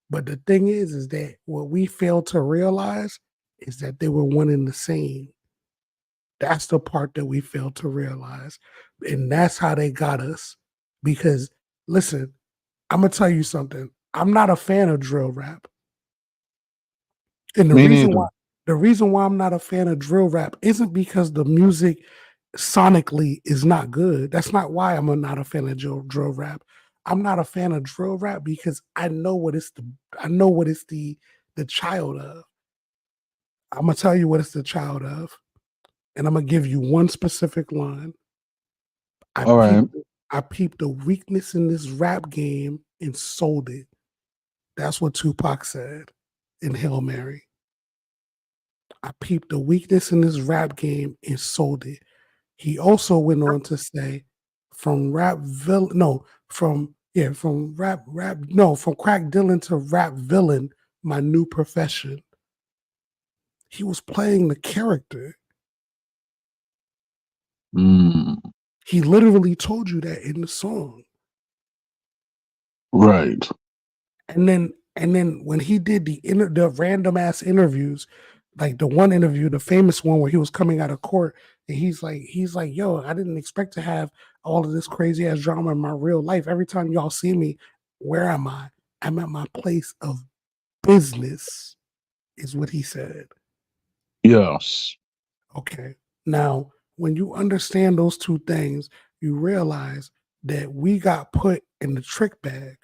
But the thing is that what we fail to realize is that they were one and the same. That's the part that we fail to realize. And that's how they got us. Because listen, I'm gonna tell you something. I'm not a fan of drill rap. And Me neither. the reason why I'm not a fan of drill rap isn't because the music sonically is not good. That's not why not a fan of drill rap. I'm not a fan of drill rap because I know what it's the child of. I'm gonna tell you what it's the child of, and I'm gonna give you one specific line. I All right. peeped I peeped the weakness in this rap game and sold it. That's what Tupac said in Hail Mary. I peeped the weakness in this rap game and sold it. He also went on to say, from rap villain, no, from from from crack Dylan to rap villain, my new profession. He was playing the character. Mm, He literally told you that in the song. right. And then when he did the random ass interviews, like the one interview, the famous one where he was coming out of court, and he's like, yo, I didn't expect to have all of this crazy ass drama in my real life. Every time y'all see me, where am I? I'm at my place of business, is what he said. Yes. Okay. Now, when you understand those two things, you realize that we got put in the trick bag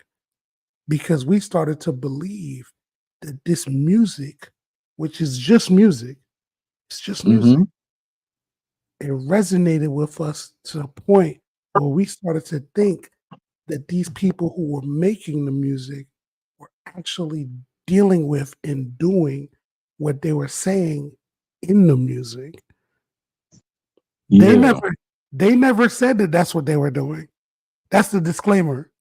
because we started to believe that this music, which is just music, it's just music, Mm-hmm. it resonated with us to the point where we started to think that these people who were making the music were actually dealing with and doing what they were saying in the music. They Yeah. never said that that's what they were doing. That's the disclaimer.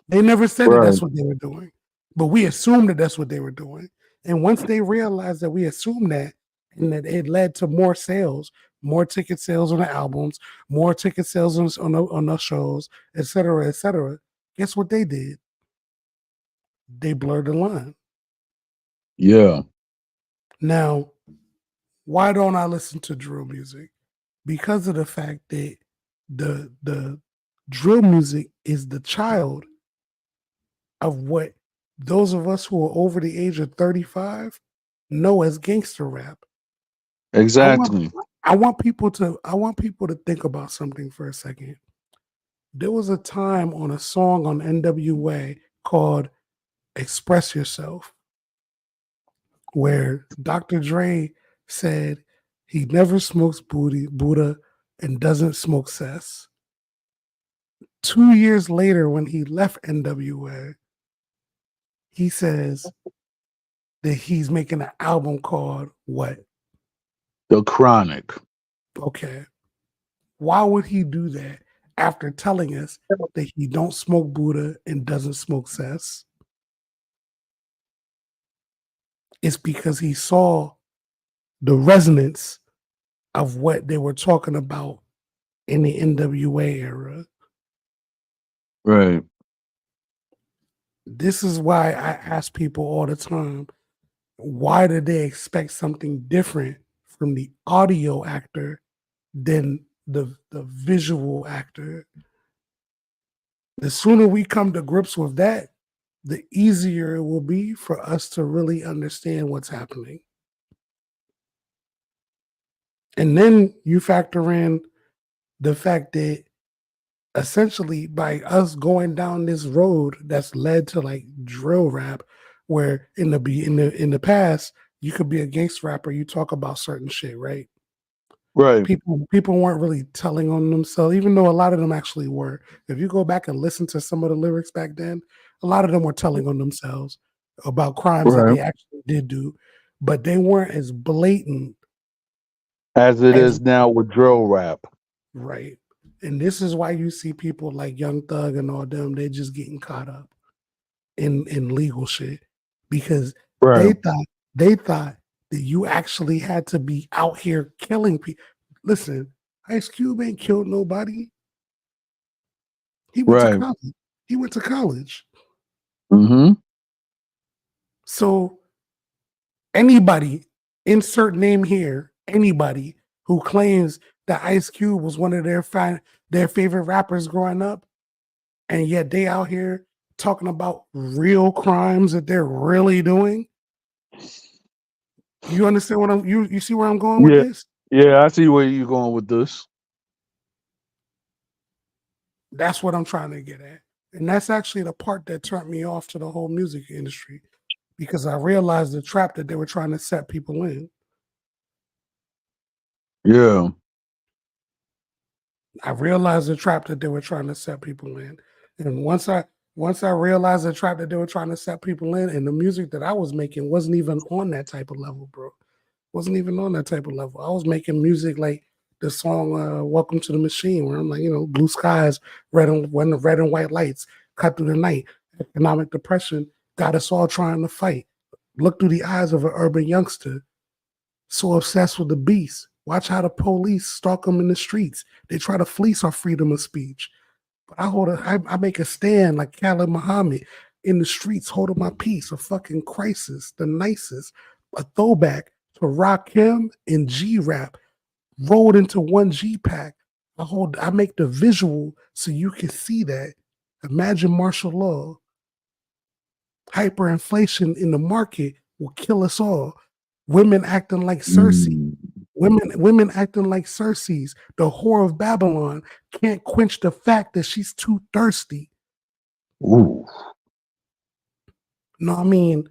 They never said that Right. that's what they were doing, but we assumed that that's what they were doing. And once they realized that we assumed that, and that it led to more sales, more ticket sales on the albums, more ticket sales on the shows, et cetera, guess what they did? They blurred the line. Yeah. Now, why don't I listen to drill music? Because of the fact that the drill music is the child of what those of us who are over the age of 35 know as gangster rap. I want Exactly. I want people to think about something for a second. There was a time on a song on NWA called Express Yourself where Dr. Dre said he never smokes Buddha and doesn't smoke cess. 2 years later, when he left NWA, he says that he's making an album called what? The Chronic. Okay. Why would he do that after telling us that he don't smoke Buddha and doesn't smoke cess? It's because he saw the resonance of what they were talking about in the NWA era. Right. This is why I ask people all the time, why do they expect something different from the audio actor than the visual actor? The sooner we come to grips with that, the easier it will be for us to really understand what's happening. And then you factor in the fact that essentially by us going down this road that's led to like drill rap, where in the past you could be a gangster rapper, you talk about certain shit, right? Right. People weren't really telling on themselves, even though a lot of them actually were. If you go back and listen to some of the lyrics back then, a lot of them were telling on themselves about crimes that Right. they actually did do, but they weren't as blatant As it as is now with drill rap. right. And this is why you see people like Young Thug and all them, they're just getting caught up in legal shit because Right. they thought that you actually had to be out here killing people. Listen, Ice Cube ain't killed nobody. He went to Right. college. He went to college. Mm-hmm. So anybody, insert name here, anybody who claims that Ice Cube was one of their favorite rappers growing up, and yet they out here talking about real crimes that they're really doing. You understand what you see where I'm going with Yeah. this? Yeah. I see where you're going with this. That's what I'm trying to get at. And that's actually the part that turned me off to the whole music industry because I realized the trap that they were trying to set people in. Yeah. I realized the trap that they were trying to set people in. And once I realized the trap that they were trying to set people in, and the music that I was making wasn't even on that type of level, bro. Wasn't even on that type of level. I was making music like the song "Welcome to the Machine," where I'm like, blue skies, when the red and white lights cut through the night. Economic depression got us all trying to fight. Look through the eyes of an urban youngster, so obsessed with the beast. Watch how the police stalk them in the streets. They try to fleece our freedom of speech. But I make a stand like Khalid Muhammad in the streets, holding my peace. A fucking crisis, the nicest, a throwback to Rakim and G Rap rolled into one G pack. I make the visual so you can see that. Imagine martial law. Hyperinflation in the market will kill us all. Women acting like Cersei. Women acting like Cersei's. The whore of Babylon can't quench the fact that she's too thirsty. Ooh. No, I mean,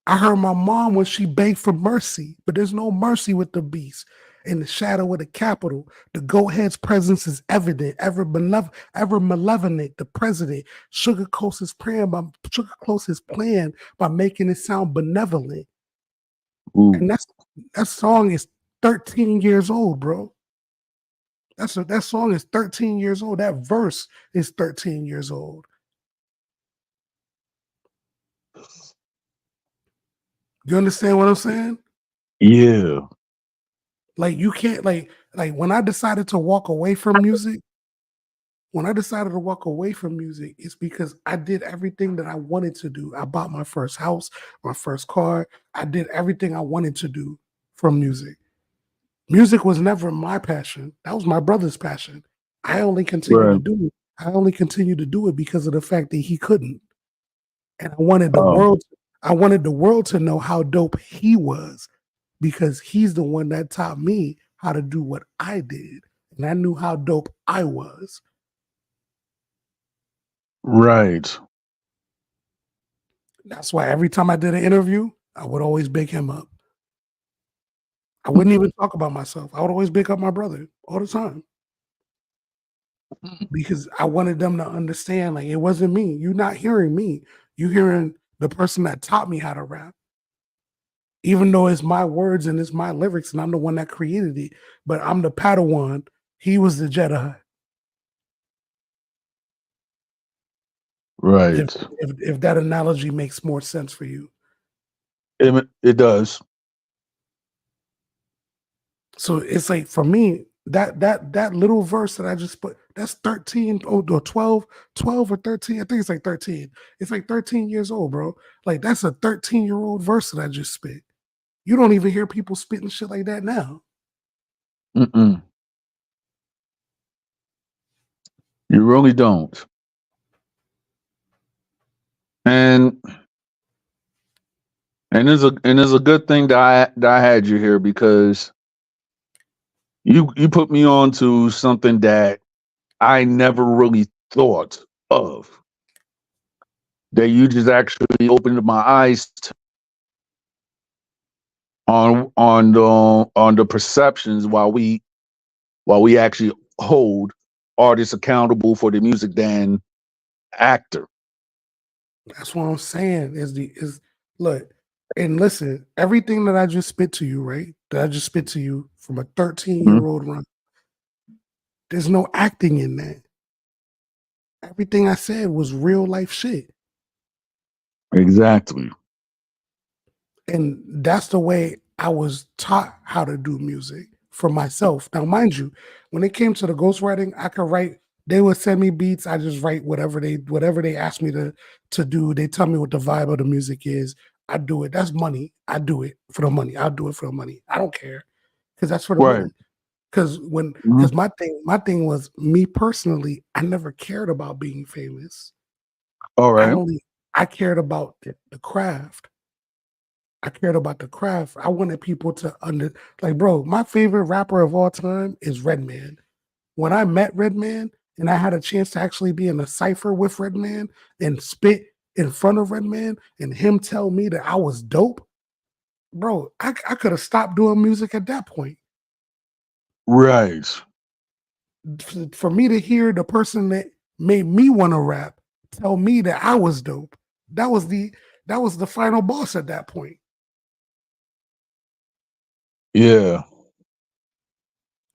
I heard my mom when she begged for mercy, but there's no mercy with the beast. In the shadow of the Capitol, the go-head's presence is evident, ever malevolent. The president sugarcoats his plan by making it sound benevolent. Ooh. And that song is 13 years old, bro. That song is 13 years old. That verse is 13 years old. You understand what I'm saying? Yeah. Like you can't like when I decided to walk away from music, it's because I did everything that I wanted to do. I bought my first house, my first car. I did everything I wanted to do from music. Music was never my passion. That was my brother's passion. I only continued Right. to do it. I only continued to do it because of the fact that he couldn't. And I wanted the world to know how dope he was, because he's the one that taught me how to do what I did. And I knew how dope I was. Right. That's why every time I did an interview, I would always big him up. I wouldn't even talk about myself. I would always big up my brother all the time, because I wanted them to understand, like, it wasn't me. You're not hearing me. You're hearing the person that taught me how to rap. Even though it's my words and it's my lyrics and I'm the one that created it, but I'm the Padawan. He was the Jedi. Right. If that analogy makes more sense for you. It does. So it's like, for me, that little verse that I just put, that's 13 or 12 or 13. I think it's like 13. It's like 13 years old, bro. Like, that's a 13-year-old verse that I just spit. You don't even hear people spitting shit like that now. Mm-mm. You really don't. And it's a good thing that I had you here, because you put me on to something that I never really thought of. That you just actually opened my eyes on the perceptions, while we actually hold artists accountable for the music than actor. That's what I'm saying. Look, and listen, everything that I just spit to you, right? That I just spit to you from a 13-year-old run. There's no acting in that. Everything I said was real life shit. Exactly. And that's the way I was taught how to do music for myself. Now, mind you, when it came to the ghostwriting, I could write. They would send me beats. I just write whatever they ask me to do. They tell me what the vibe of the music is. I do it. That's money. I do it for the money. I'll do it for the money. I don't care, because that's for the Right. money. Because Mhm. my thing was, me personally, I never cared about being famous. All right. I cared about the craft. I cared about the craft. I wanted people to like, bro, my favorite rapper of all time is Redman. When I met Redman and I had a chance to actually be in a cypher with Redman and spit in front of Redman and him tell me that I was dope, bro, I could have stopped doing music at that point. Right. For me to hear the person that made me want to rap tell me that I was dope, that was the final boss at that point. Yeah.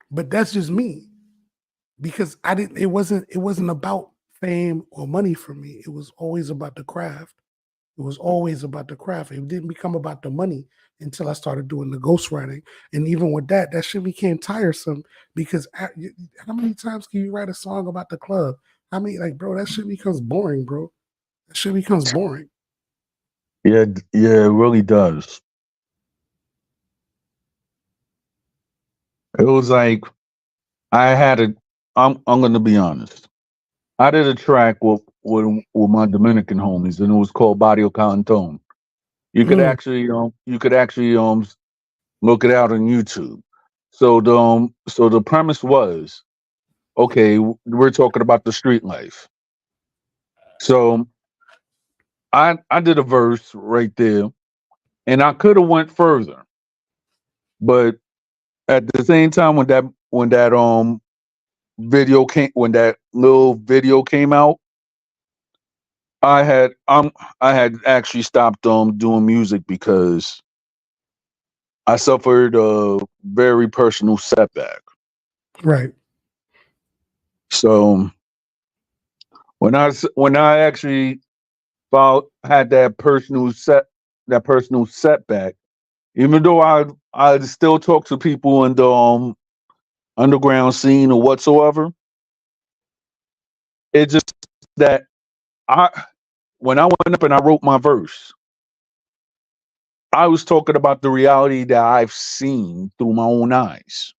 But that's just me because I didn't. It wasn't about fame or money for me. It was always about the craft. It was always about the craft. It didn't become about the money until I started doing the ghostwriting. And even with that, that shit became tiresome because how many times can you write a song about the club? How many, like, bro, that shit becomes boring, bro. That shit becomes boring. Yeah, yeah, it really does. It was like I had a. I'm going to be honest. I did a track with my Dominican homies, and it was called Barrio Cantón. Mm, You could actually look it out on YouTube. So the premise was okay. We're talking about the street life. So I did a verse right there, and I could have went further, but at the same time when that when that little video came out, I had I had actually stopped doing music because I suffered a very personal setback. right, So when I actually had that personal setback, even though I still talk to people in the underground scene or whatsoever, it just that I when I went up and I wrote my verse, I was talking about the reality that I've seen through my own eyes.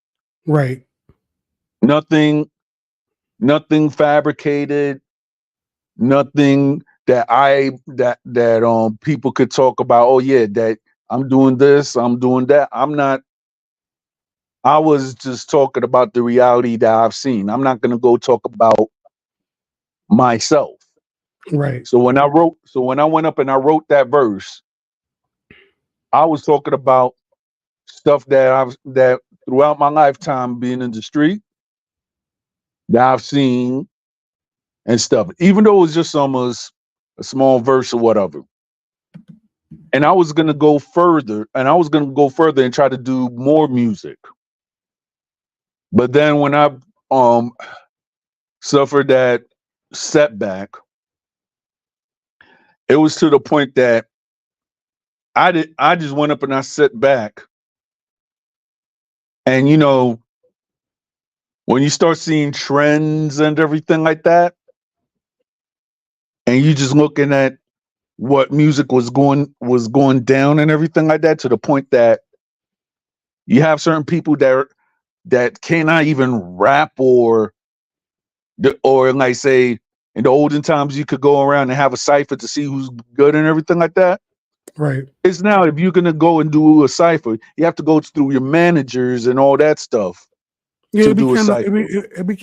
right, Nothing, nothing fabricated, nothing that people could talk about. Oh yeah, that I'm doing this, I'm doing that. I'm not. I was just talking about the reality that I've seen. I'm not gonna go talk about myself. right, So when I went up and I wrote that verse, I was talking about stuff that throughout my lifetime being in the street that I've seen and stuff. Even though it was just almost a small verse or whatever. And I was gonna go further, and I was gonna go further and try to do more music. But then when I um suffered that setback, it was to the point that I just went up and I sat back, and when you start seeing trends and everything like that, and you just looking at what music was going down and everything like that, to the point that you have certain people that cannot even rap or like say in the olden times you could go around and have a cipher to see who's good and everything like that. right. It's now if you're gonna go and do a cipher, you have to go through your managers and all that stuff Yeah, to it do a became cipher.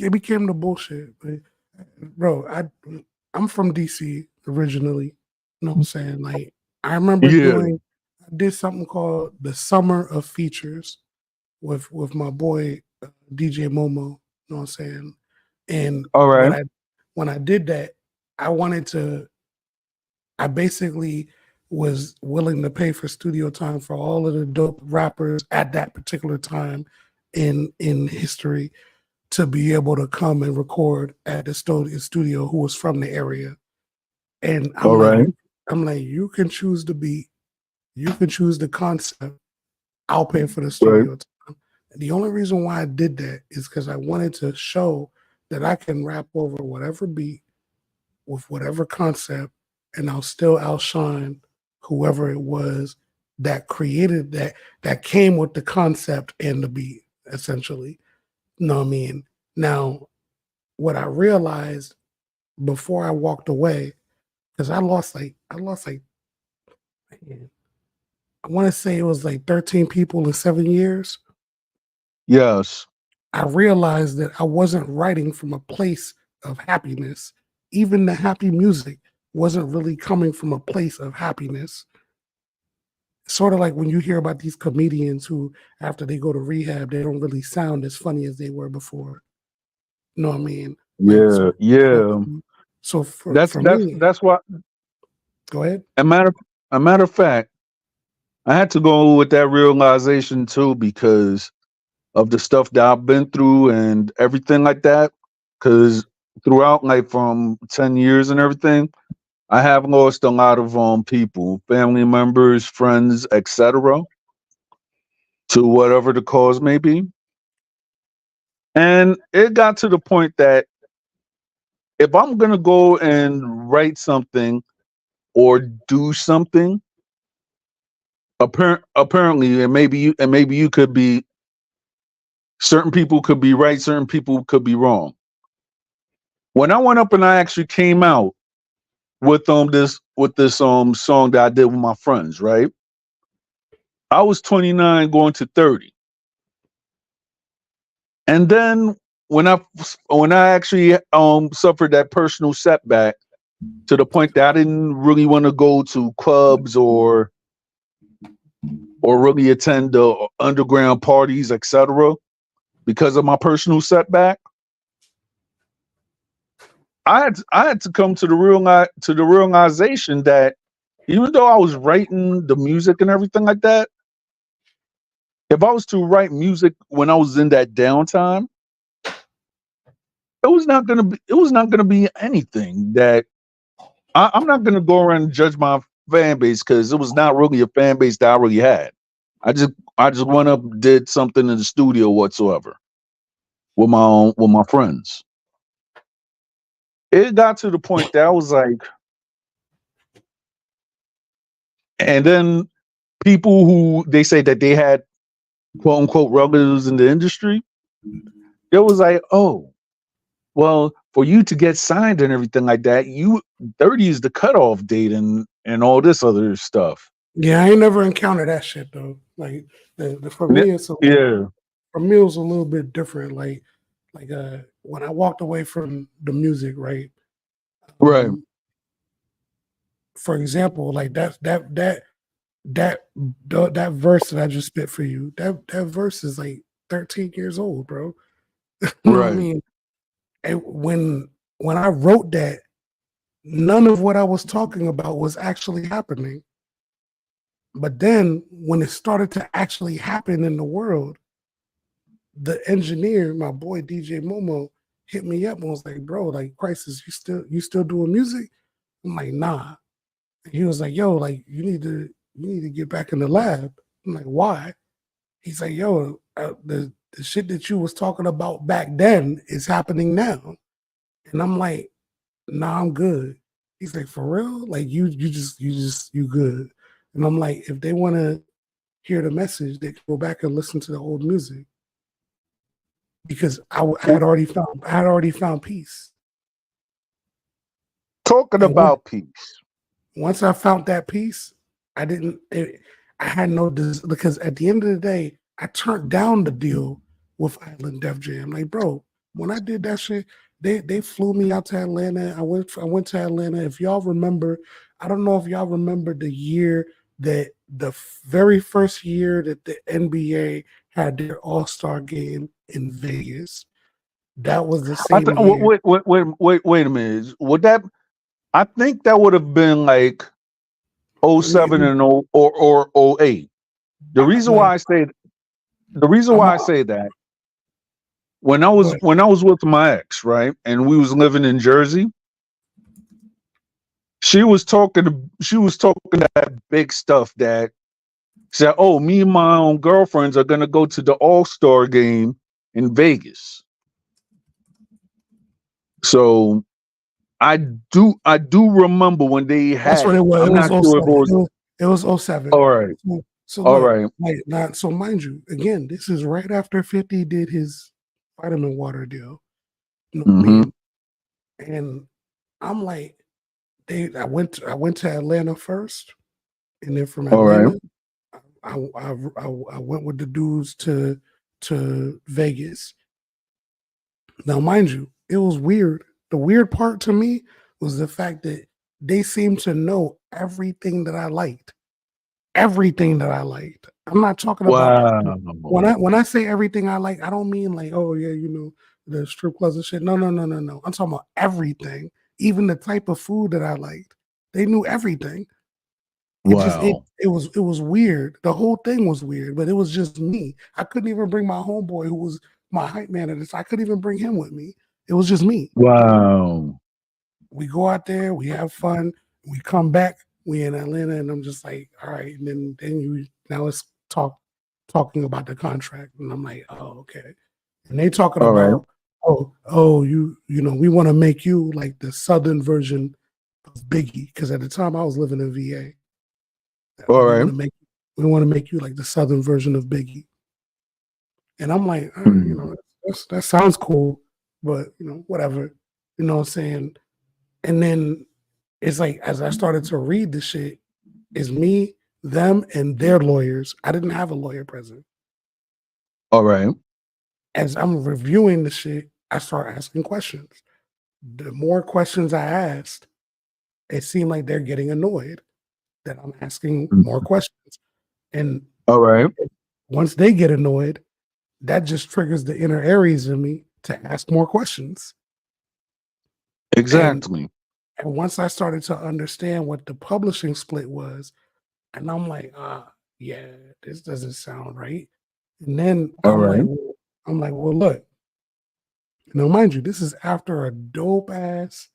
it became the bullshit. But, bro, I'm from DC originally. You know what I'm saying? Like I remember Yeah. I did something called the Summer of Features with my boy DJ Momo. You know what I'm saying? And All right. when I did that, I wanted to. I basically was willing to pay for studio time for all of the dope rappers at that particular time in history to be able to come and record at the studio who was from the area. And All right. I'm like, you can choose the beat, you can choose the concept. I'll pay for the Right. studio time. And the only reason why I did that is because I wanted to show that I can rap over whatever beat with whatever concept, and I'll still outshine whoever it was that created that came with the concept and the beat, essentially. You know what I mean? Now, what I realized before I walked away, because I lost like man, I want to say it was like 13 people in 7 years. Yes. I realized that I wasn't writing from a place of happiness. Even the happy music wasn't really coming from a place of happiness. Sort of like when you hear about these comedians who, after they go to rehab, they don't really sound as funny as they were before. You know what I mean? Like Yeah. so, Yeah. so for me, That's why go ahead. a matter a matter of fact, I had to go with that realization too because of the stuff that I've been through and everything like that. Because throughout, like from 10 years and everything, I have lost a lot of people, family members, friends, etc., to whatever the cause may be. And it got to the point that if I'm gonna go and write something or do something, apparently, and maybe you could be certain people could be right, certain people could be wrong. When I went up and I actually came out with this song that I did with my friends, right? I was 29 going to 30. And then when I actually suffered that personal setback to the point that I didn't really want to go to clubs or really attend the underground parties, etc., because of my personal setback, I had to come to the realization that even though I was writing the music and everything like that, if I was to write music when I was in that downtime, it was not gonna be anything that I'm not gonna go around and judge my fan base because it was not really a fan base that I really had. I just went up, did something in the studio whatsoever with my friends. It got to the point that I was like, and then people who they say that they had quote unquote relatives in the industry, it was like, oh, well, for you to get signed and everything like that, you 30 is the cutoff date and all this other stuff. Yeah, I ain't never encountered that shit though. Like for Yeah, me, yeah, for me, it was a little bit different. Like when I walked away from the music, right? right, Um, for example, like that verse that I just spit for you, that verse is like 13 years old, bro. You know what I right. mean? And when I wrote that, none of what I was talking about was actually happening. But then when it started to actually happen in the world, the engineer, my boy DJ Momo, hit me up and was like, bro, like Crisis, you still doing music? I'm like, nah. And he was like, yo, like you need to get back in the lab. I'm like, why? He's like, yo, the shit that you was talking about back then is happening now. And I'm like, nah, I'm good. He's like, for real? Like you good. And I'm like, if they want to hear the message, they can go back and listen to the old music because I had already found peace. Talking And once, about peace. once I found that peace, I didn't. I had no because at the end of the day, I turned down the deal with Island Def Jam. Like, bro, when I did that shit, they flew me out to Atlanta. I went to Atlanta. If y'all remember, I don't know if y'all remember the year that very first year that the NBA had their All-Star game in Vegas. That was the I same year. wait a minute. Would that? I think that would have been like oh Let me, seven and 0 or oh 08. The reason like, why I say I'm that when I go was ahead. when I was with my ex, right, and we was living in Jersey, she was talking that big stuff that said, "Oh, me and my own girlfriends are gonna go to the All-Star game in Vegas." So I do remember when they That's had what it. it was. It I'm was not oh sure if it 07. was It was oh 07. all right, So all look, right. like not so mind you, again, this is right after 50 did his vitamin water deal. You know what I Mm-hmm. mean? And I'm like, I went to Atlanta first, and then from All right. Atlanta, I went with the dudes to Vegas. Now, mind you, it was weird. The weird part to me was the fact that they seemed to know everything that I liked. Everything that I liked. I'm not talking about Wow. when I say everything I like, I don't mean like, oh yeah, the strip clubs and shit. No, no, no, no, no. I'm talking about everything, even the type of food that I liked. They knew everything. Wow. It was weird. The whole thing was weird, but it was just me. I couldn't even bring my homeboy who was my hype man at this. I couldn't even bring him with me. It was just me. Wow. We go out there, we have fun, we come back, we in Atlanta, and I'm just like, all right. And then you now let's talking about the contract. And I'm like, oh, okay. And they talking All right. about, you know, we want to make you like the southern version of Biggie. Because at the time I was living in VA. All We right. want to make you like the southern version of Biggie. And I'm like, you Mhm. know, that sounds cool, but you know, whatever. You know what I'm saying? And then it's like as I started to read the shit, it's me, them, and their lawyers. I didn't have a lawyer present. All right. As I'm reviewing the shit, I start asking questions. The more questions I asked, it seemed like they're getting annoyed that I'm asking Mhm. more questions. And All right. once they get annoyed, that just triggers the inner Aries in me to ask more questions. And Exactly. once I started to understand what the publishing split was, and I'm like, yeah, this doesn't sound right. And then All right. well, look, now mind you, this is after a dope ass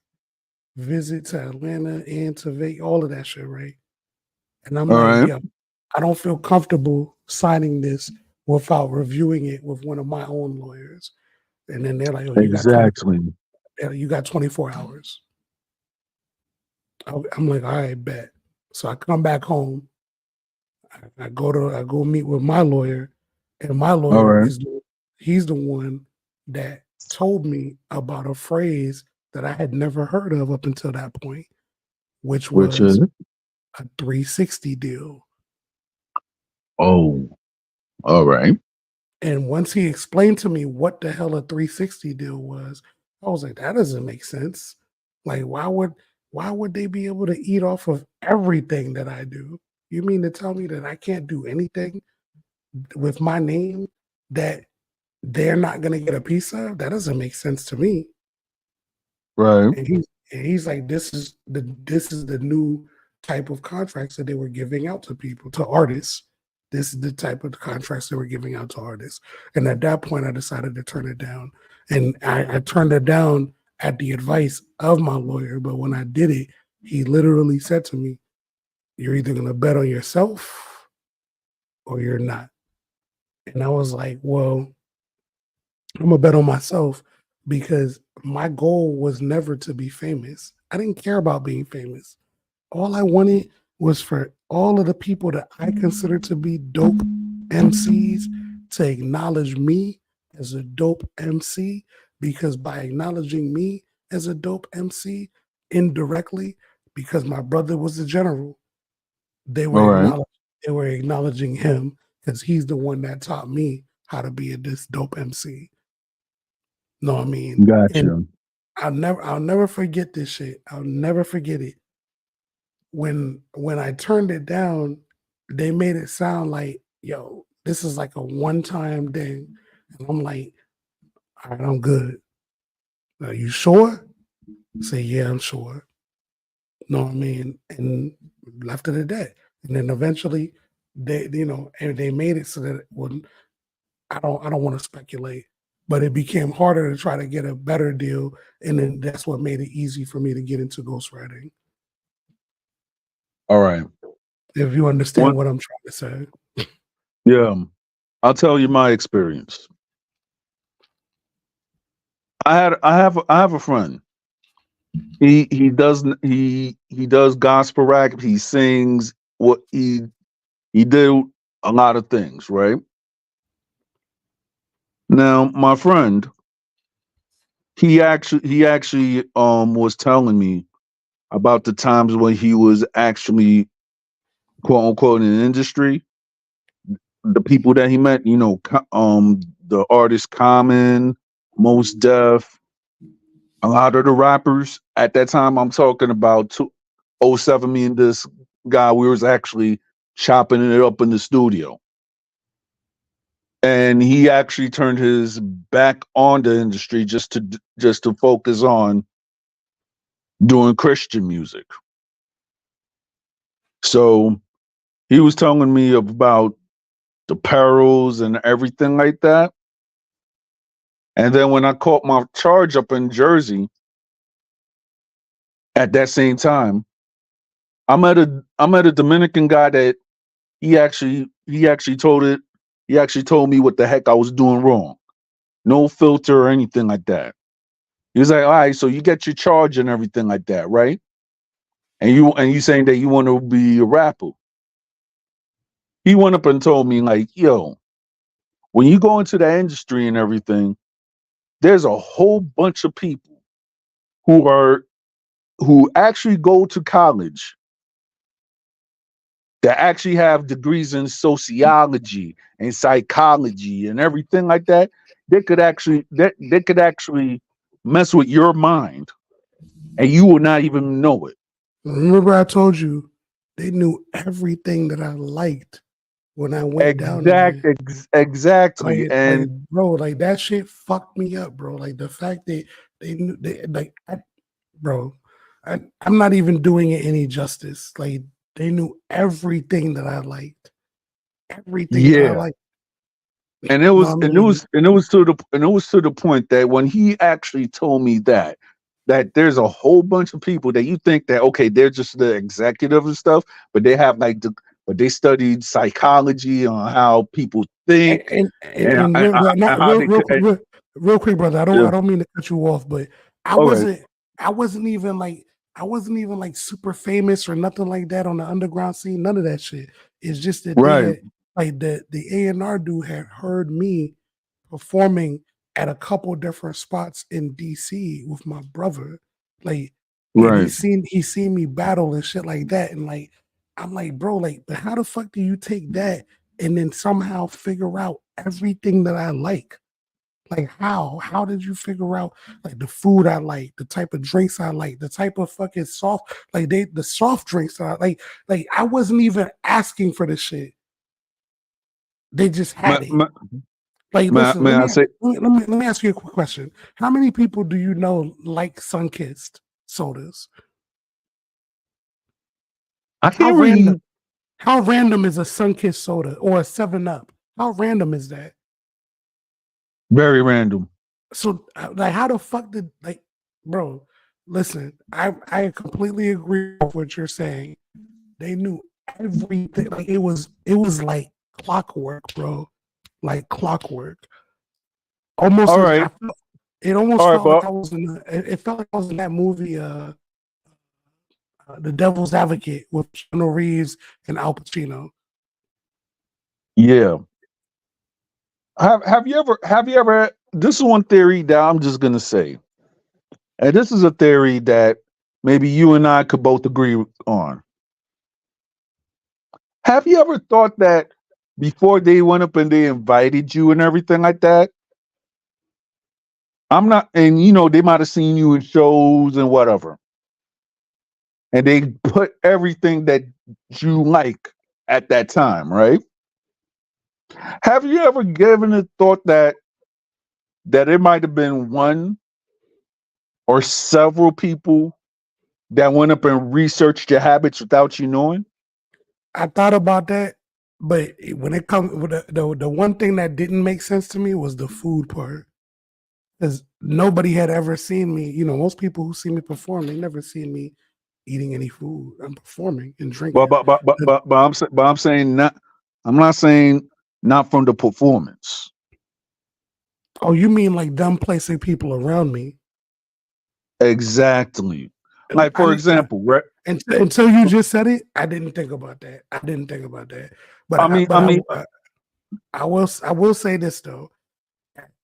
visit to Atlanta and to Vegas, all of that shit, right? And I'm All like, right. yeah, I don't feel comfortable signing this without reviewing it with one of my own lawyers. And then they're like, oh, Exactly. you got 24 hours. I'm like, all right, bet. So I come back home. I go meet with my lawyer, and my All lawyer right. he's the one that told me about a phrase that I had never heard of up until that point, which Which is was a 360 deal. oh. All right. And once he explained to me what the hell a 360 deal was, I was like, that doesn't make sense. Like, why would they be able to eat off of everything that I do? You mean to tell me that I can't do anything with my name that they're not gonna get a piece of? That doesn't make sense to me. Right. And he's like, this is the new type of contracts that they were giving out to people, to artists. This is the type of contracts they were giving out to artists. And at that point, I decided to turn it down. And I turned it down at the advice of my lawyer. But when I did it, he literally said to me, you're either gonna bet on yourself or you're not. And I was like, well, I'm gonna bet on myself because my goal was never to be famous. I didn't care about being famous. All I wanted was for all of the people that I consider to be dope MCs to acknowledge me as a dope MC, because by acknowledging me as a dope MC indirectly, because my brother was the general, they All were right. acknowledging him because he's the one that taught me how to be this dope MC. Know what I mean? And Gotcha. I'll never forget this shit. I'll never forget it. When I turned it down, they made it sound like, yo, this is like a one-time thing. And I'm like, all right, I'm good. Are you sure? Say, yeah, I'm sure. Know what I mean? And left it at that. And then eventually and they made it so that it wouldn't, I don't want to speculate, but it became harder to try to get a better deal. And then that's what made it easy for me to get into ghostwriting. All right. If you understand One. what I'm trying to say. Yeah. I'll tell you my experience. I have a friend. He does gospel rap. He sings. What he did a lot of things, right? Now, my friend, he actually was telling me about the times when he was actually quote unquote in the industry. The people that he met, the artist Common, Most Def, a lot of the rappers at that time. I'm talking about 07. Me and this guy, we was actually chopping it up in the studio, and he actually turned his back on the industry just to focus on doing Christian music. So he was telling me about the perils and everything like that. And then when I caught my charge up in Jersey at that same time, I met a Dominican guy that he actually told me what the heck I was doing wrong. No filter or anything like that. He was like, all right, so you get your charge and everything like that, right? And you saying that you want to be a rapper. He went up and told me, like, yo, when you go into the industry and everything, there's a whole bunch of people who actually go to college that actually have degrees in sociology and psychology and everything like that. They could actually mess with your mind and you will not even know it. Remember, I told you they knew everything that I liked when I went down there. Exactly. Like, And bro, like that shit fucked me up, bro. Like the fact that they knew, bro, I'm not even doing it any justice. Like they knew everything that I liked, everything that I yeah. liked. And You know what I mean? it was to the point that when he actually told me that there's a whole bunch of people that you think that okay, they're just the executive and stuff, but they have but they studied psychology on how people And think and not how they could. real quick, brother. Yeah. I don't mean to cut you off, but I All right. wasn't I wasn't even like I wasn't even like super famous or nothing like that on the underground scene. None of that shit. It's just that they Right. had like the A&R dude had heard me performing at a couple different spots in DC with my brother. Like, and Right. he seen me battle and shit like that. And like I'm like, bro, like, but how the fuck do you take that and then somehow figure out everything that I like? Like how? How did you figure out like the food I like, the type of drinks I like, the type of fucking soft like the soft drinks that I like I wasn't even asking for this shit. They just May, had it. may, Like, listen, may I say let me ask you a quick question. How many people do you know like Sunkissed sodas? I How can't random? read How random is a Sunkissed soda or a 7-Up? How random is that? very random. So, like, how the fuck did like, bro? Listen, I completely agree with what you're saying. They knew everything. Like it was like clockwork, bro. Like clockwork. Almost All like right. it almost All right, felt like Bob. I was in it felt like I was in that movie The Devil's Advocate with Keanu Reeves and Al Pacino. Yeah. Have you ever this is one theory that I'm just gonna say. And this is a theory that maybe you and I could both agree on. Have you ever thought that before they went up and they invited you and everything like that? I'm not, and you know, they might have seen you in shows and whatever, and they put everything that you like at that time, right? Have you ever given a thought that it might have been one or several people that went up and researched your habits without you knowing? I thought about that, but when it comes with the one thing that didn't make sense to me was the food part. Because nobody had ever seen me. You know, most people who see me perform, they never seen me eating any food. I'm performing and But drinking. but but but but, but I'm saying not. I'm not saying not from the performance. Oh, you mean like them placing people around me? Exactly. And Like for example, right? until you just said it, I didn't think about that. I didn't think about that. But I mean, I mean, I will say this though.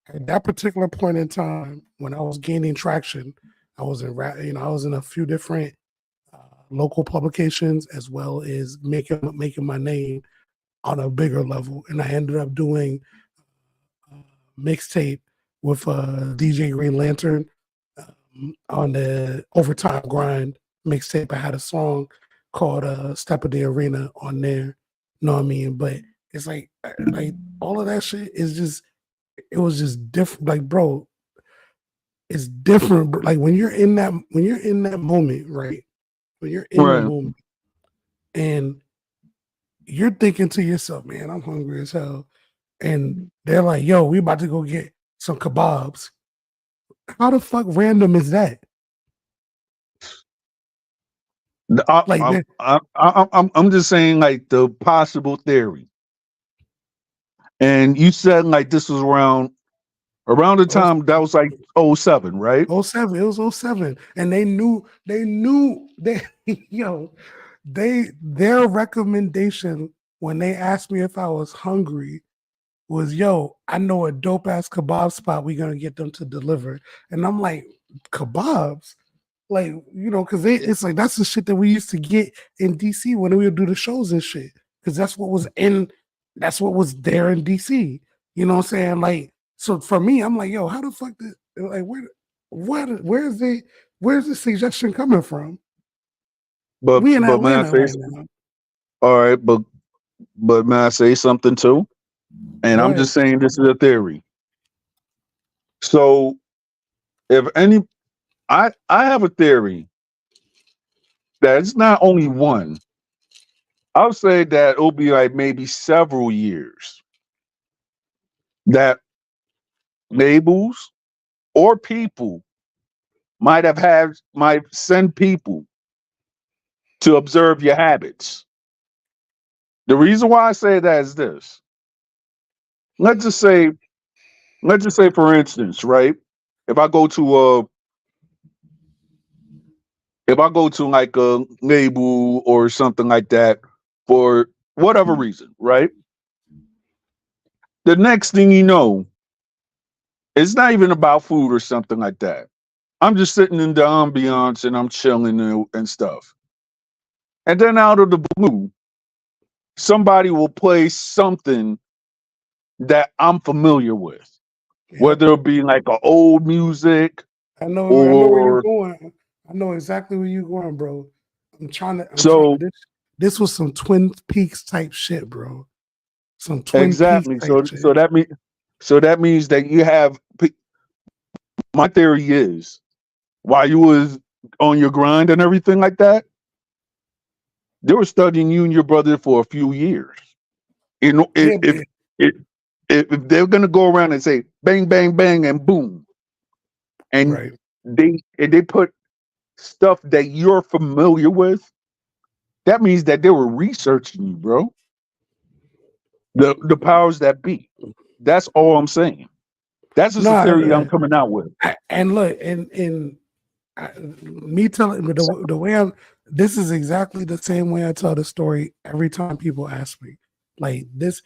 At that particular point in time, when I was gaining traction, I was in I was in a few different local publications as well as making my name on a bigger level, and I ended up doing a mixtape with DJ Green Lantern on the Overtime Grind mixtape. I had a song called "Step of the Arena" on there. You know what I mean? But it's like all of that shit is just it was just different. Like, bro, it's different. Like when you're in that moment, right? When you're in the right. moment and you're thinking to yourself, man, I'm hungry as hell. And they're like, yo, we about to go get some kebabs. How the fuck random is that? Like, I'm just saying like the possible theory. And you said like this was around the time that was like 07, right? 07, it was 07. And they knew they yo, their recommendation when they asked me if I was hungry was, yo, I know a dope ass kebab spot we're gonna get them to deliver. And I'm like, kebabs? Like, you know, because it's like that's the shit that we used to get in DC when we would do the shows and shit. Because that's what was there in DC. You know what I'm saying? Like, so for me, I'm like, yo, how the fuck did like where's the suggestion coming from? But We in may I Atlanta say right now. all right, but may I say something too? And Go I'm ahead. just saying this is a theory. So if any I have a theory that it's not only one. I would say that it'll be like maybe several years that labels or people might send people to observe your habits. The reason why I say that is this. Let's just say, for instance, right? If I go to like a label or something like that for whatever reason, right? The next thing you know, it's not even about food or something like that. I'm just sitting in the ambiance and I'm chilling and stuff. And then out of the blue, somebody will play something that I'm familiar with, Yep. whether it be like an old music I know where you're or going. I know exactly where you're going, bro. I'm trying so this was some Twin Peaks type shit, bro. Some Twin Peaks exactly. type shit. So that means that you have. My theory is while you was on your grind and everything like that, they were studying you and your brother for a few years. You know, Yeah, if if they're gonna go around and say bang, bang, bang, and boom, and right. they put stuff that you're familiar with, that means that they were researching you, bro. The powers that be. That's all I'm saying. That's just a theory I'm No, coming out with. and look, and me telling the way this is exactly the same way I tell the story every time people ask me. Like that's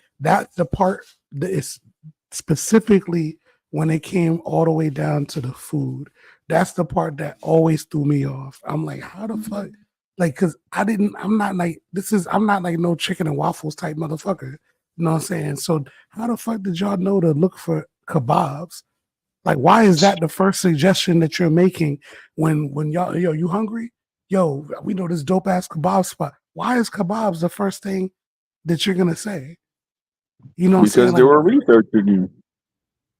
the part that is specifically when it came all the way down to the food. That's the part that always threw me off. I'm like, how the fuck? Like, cause I'm not like no chicken and waffles type motherfucker. You know what I'm saying? So how the fuck did y'all know to look for kebabs? Like, why is that the first suggestion that you're making when y'all, yo, you hungry? Yo, we know this dope ass kebab spot. Why is kebabs the first thing that you're gonna say? You know what I'm saying? Because they Like, were researching you.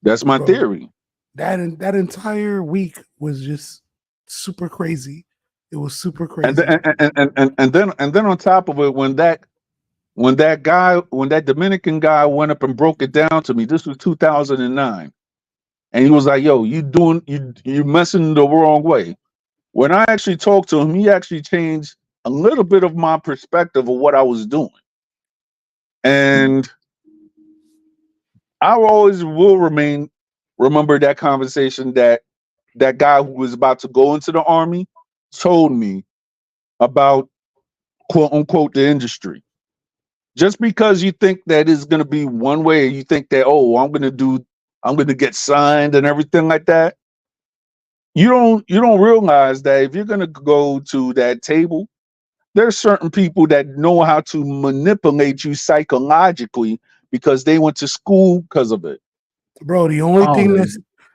That's my bro, theory. that entire week was just super crazy. It was super And crazy. then and then on top of it, when that Dominican guy went up and broke it down to me, this was 2009, and he was like, "Yo, you messing the wrong way." When I actually talked to him, he actually changed a little bit of my perspective of what I was doing, and I always will remember that conversation that guy who was about to go into the army told me about quote unquote the industry. Just because you think that it's going to be one way, you think that, oh, I'm going to get signed and everything like that. You don't realize that if you're going to go to that table, there's certain people that know how to manipulate you psychologically because they went to school because of it. Bro, Oh,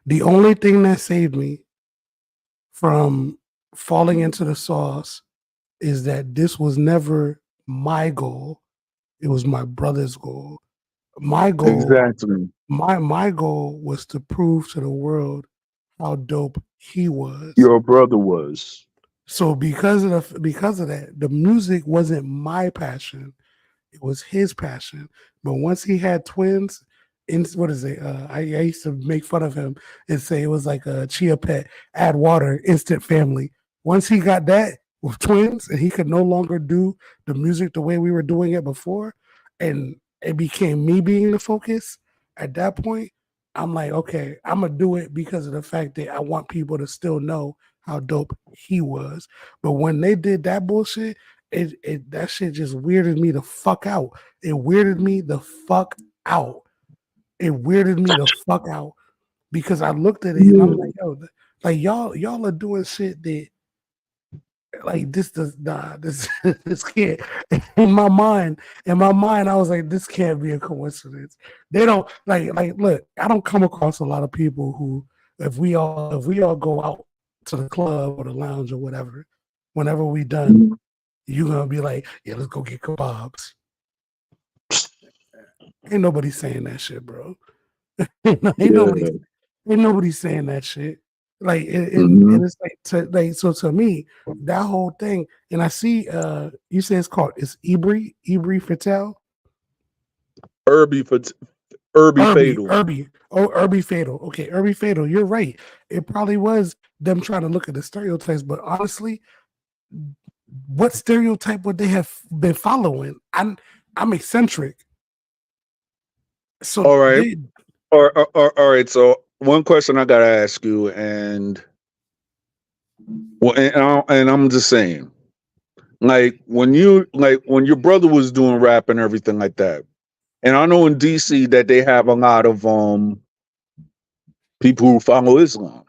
the only thing that saved me from falling into the sauce is that this was never my goal. It was my brother's goal. My goal, exactly. my goal was to prove to the world how dope he was. Your brother was. So because of that, the music wasn't my passion. It was his passion. But once he had twins, what is it? I used to make fun of him and say it was like a chia pet, add water, instant family. Once he got that with twins and he could no longer do the music the way we were doing it before, and it became me being the focus, at that point, I'm like, okay, I'm going to do it because of the fact that I want people to still know how dope he was. But when they did that bullshit, that shit just weirded me the fuck out. It weirded me the fuck out. It weirded me the fuck out because I looked at it and I'm like, yo, like y'all are doing shit that like this does this this can't in my mind I was like, this can't be a coincidence. They don't like look, I don't come across a lot of people who if we all go out to the club or the lounge or whatever, whenever we done, you're gonna be like, yeah, let's go get kebabs. Ain't nobody saying that shit, bro. ain't nobody saying that shit. Like and it's like so to me, that whole thing, and I see you say it's Ibri Fatal. Irby Fatal. Irby Fatal. Okay, Irby Fatal. You're right. It probably was them trying to look at the stereotypes, but honestly, what stereotype would they have been following? I'm eccentric. So all right. All right. So one question I gotta ask you, and and I'm just saying, like when your brother was doing rap and everything like that, and I know in DC that they have a lot of people who follow Islam.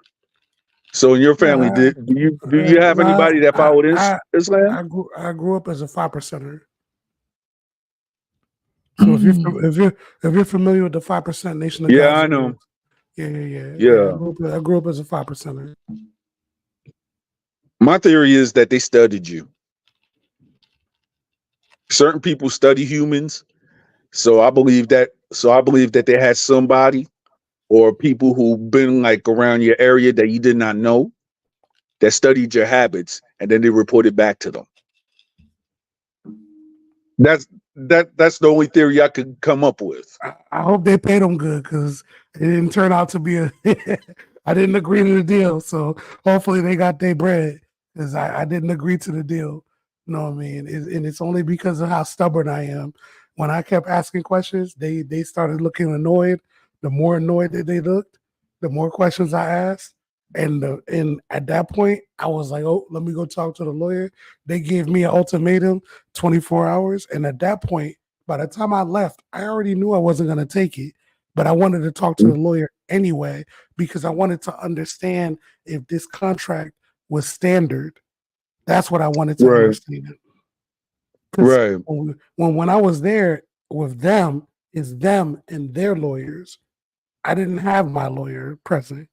So in your family, do you have anybody that followed Islam? I grew up as a 5%er. So if you're familiar with the 5% Nation of Yeah, God, I know. Yeah. I grew up as a 5%er. My theory is that they studied you. Certain people study humans, so I believe that. So I believe that they had somebody or people who've been like around your area that you did not know that studied your habits, and then they reported back to them. That's that's the only theory I could come up with. I hope they paid them good because it didn't turn out to be a. I didn't agree to the deal, so hopefully they got their bread because I didn't agree to the deal. You know what I mean? And it's only because of how stubborn I am. When I kept asking questions, they started looking annoyed. The more annoyed that they looked, the more questions I asked. And at that point, I was like, oh, let me go talk to the lawyer. They gave me an ultimatum, 24 hours. And at that point, by the time I left, I already knew I wasn't going to take it, but I wanted to talk to the lawyer anyway because I wanted to understand if this contract was standard. That's what I wanted to understand. Because Right. when I was there with them, it's them and their lawyers. I didn't have my lawyer present.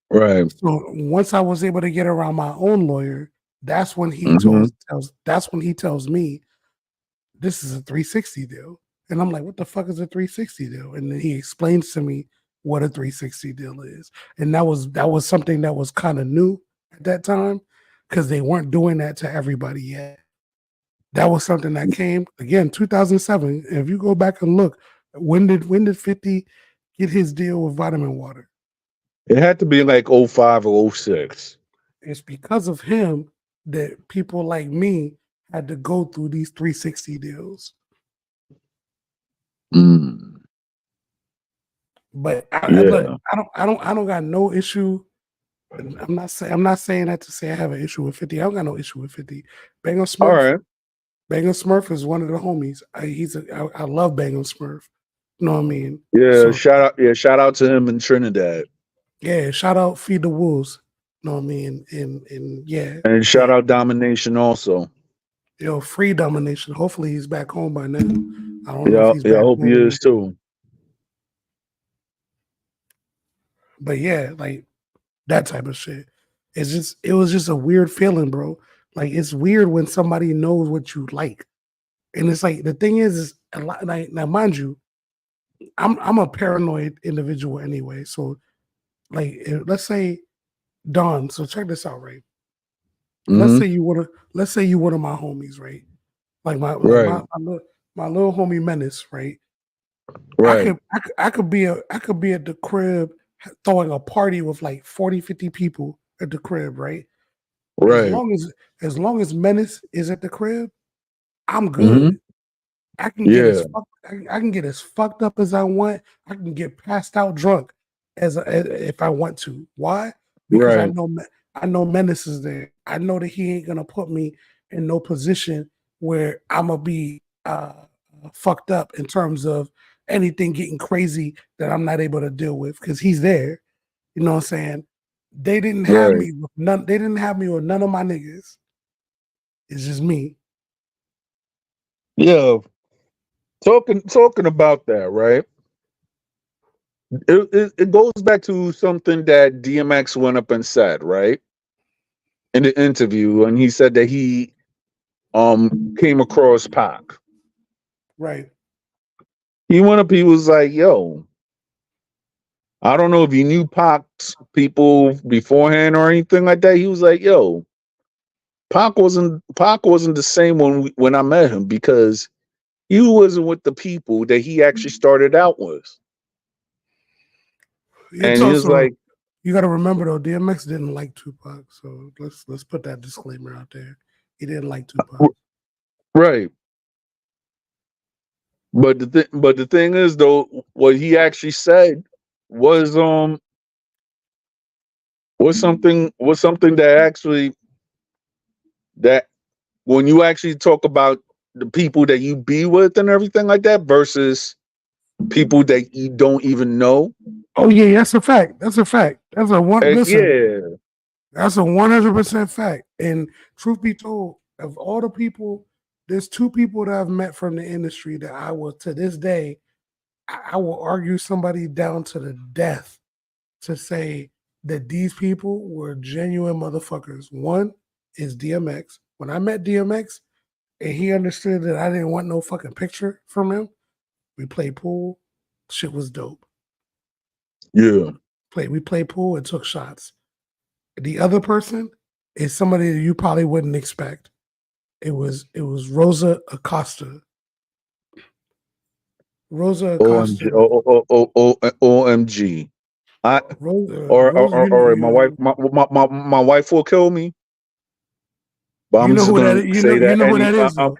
Right. So once I was able to get around my own lawyer, that's when he tells me this is a 360 deal. And I'm like, what the fuck is a 360 deal? And then he explains to me what a 360 deal is. And that was something that was kind of new at that time because they weren't doing that to everybody yet. That was something that came again 2007. If you go back and look, when did 50 get his deal with Vitamin Water? It had to be like 05 or 06. It's because of him that people like me had to go through these 360 deals. But I don't got no issue. I'm not saying that to say I have an issue with 50. I don't got no issue with 50. Bangum Smurf. All right. Bangum Smurf is one of the homies. I love Bangum Smurf. You know what I mean? Yeah, so, shout out to him in Trinidad. Yeah, shout out Feed the Wolves. You know what I mean? And yeah. And shout out Domination also. Yo, free Domination. Hopefully he's back home by now. I don't know if he's back I hope home he is too. But yeah, like that type of shit. It was just a weird feeling, bro. Like it's weird when somebody knows what you like. And it's like the thing is a lot like now mind you, I'm a paranoid individual anyway. So like let's say Don, so check this out, right? Let's Mm-hmm. say you one of my homies, right? Like Right. my little homie Menace, right? Right. I could be at the crib throwing a party with like 40, 50 people at the crib, right? As Right. long as Menace is at the crib, I'm Mm-hmm. good. I can get Yeah. I can get as fucked up as I want. I can get passed out drunk as if I want to. Why? Because Right. I know Menace is there. I know that he ain't gonna put me in no position where I'm gonna be fucked up in terms of anything getting crazy that I'm not able to deal with because he's there. You know what I'm saying? They didn't have Right. me with none. They didn't have me with none of my niggas. It's just me. Yeah. Talking about that, right? It goes back to something that DMX went up and said, right? In the interview, and he said that he came across Pac. Right. He went up, he was like, yo, I don't know if you knew Pac's people beforehand or anything like that. He was like, yo, Pac wasn't the same when I met him because he wasn't with the people that he actually started out with. It's And he was also like, you got to remember though, DMX didn't like Tupac, so let's put that disclaimer out there. He didn't like Tupac. right. But the thing is though, what he actually said was was something that actually that when you actually talk about the people that you be with and everything like that versus people that you don't even know. Oh yeah, that's a fact. That's a fact. That's a one. Listen, Yeah. that's a 100% fact. And truth be told, of all the people, there's two people that I've met from the industry that I will to this day, I will argue somebody down to the death to say that these people were genuine motherfuckers. One is DMX. When I met DMX and he understood that I didn't want no fucking picture from him, we played pool. Shit was dope. Yeah. We played pool and took shots. The other person is somebody that you probably wouldn't expect. It was Rosa Acosta. Rosa OMG. Acosta. OMG. I Rosa, all right. My wife will kill me, but you I'm know just who that gonna is, say you that know who that is though.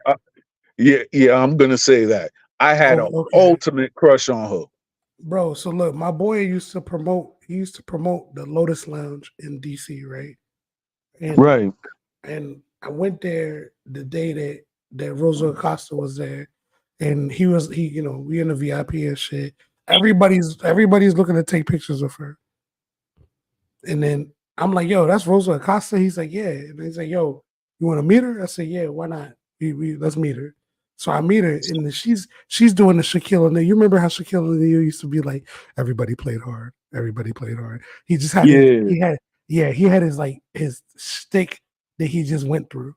yeah, I'm gonna say that. I had Oh, an okay. ultimate crush on her. Bro, so look, my boy he used to promote the Lotus Lounge in DC, right? And Right. and I went there the day that Rosa Acosta was there, and he we in the VIP and shit. Everybody's looking to take pictures of her, and then I'm like, yo, that's Rosa Acosta. He's like, yeah, and he's like, yo, you want to meet her? I said, yeah, why not? We let's meet her. So I meet her, and then she's doing the Shaquille O'Neal. You remember how Shaquille O'Neal used to be like, everybody played hard, everybody played hard. He just had Yeah. he had his like his stick that he just went through.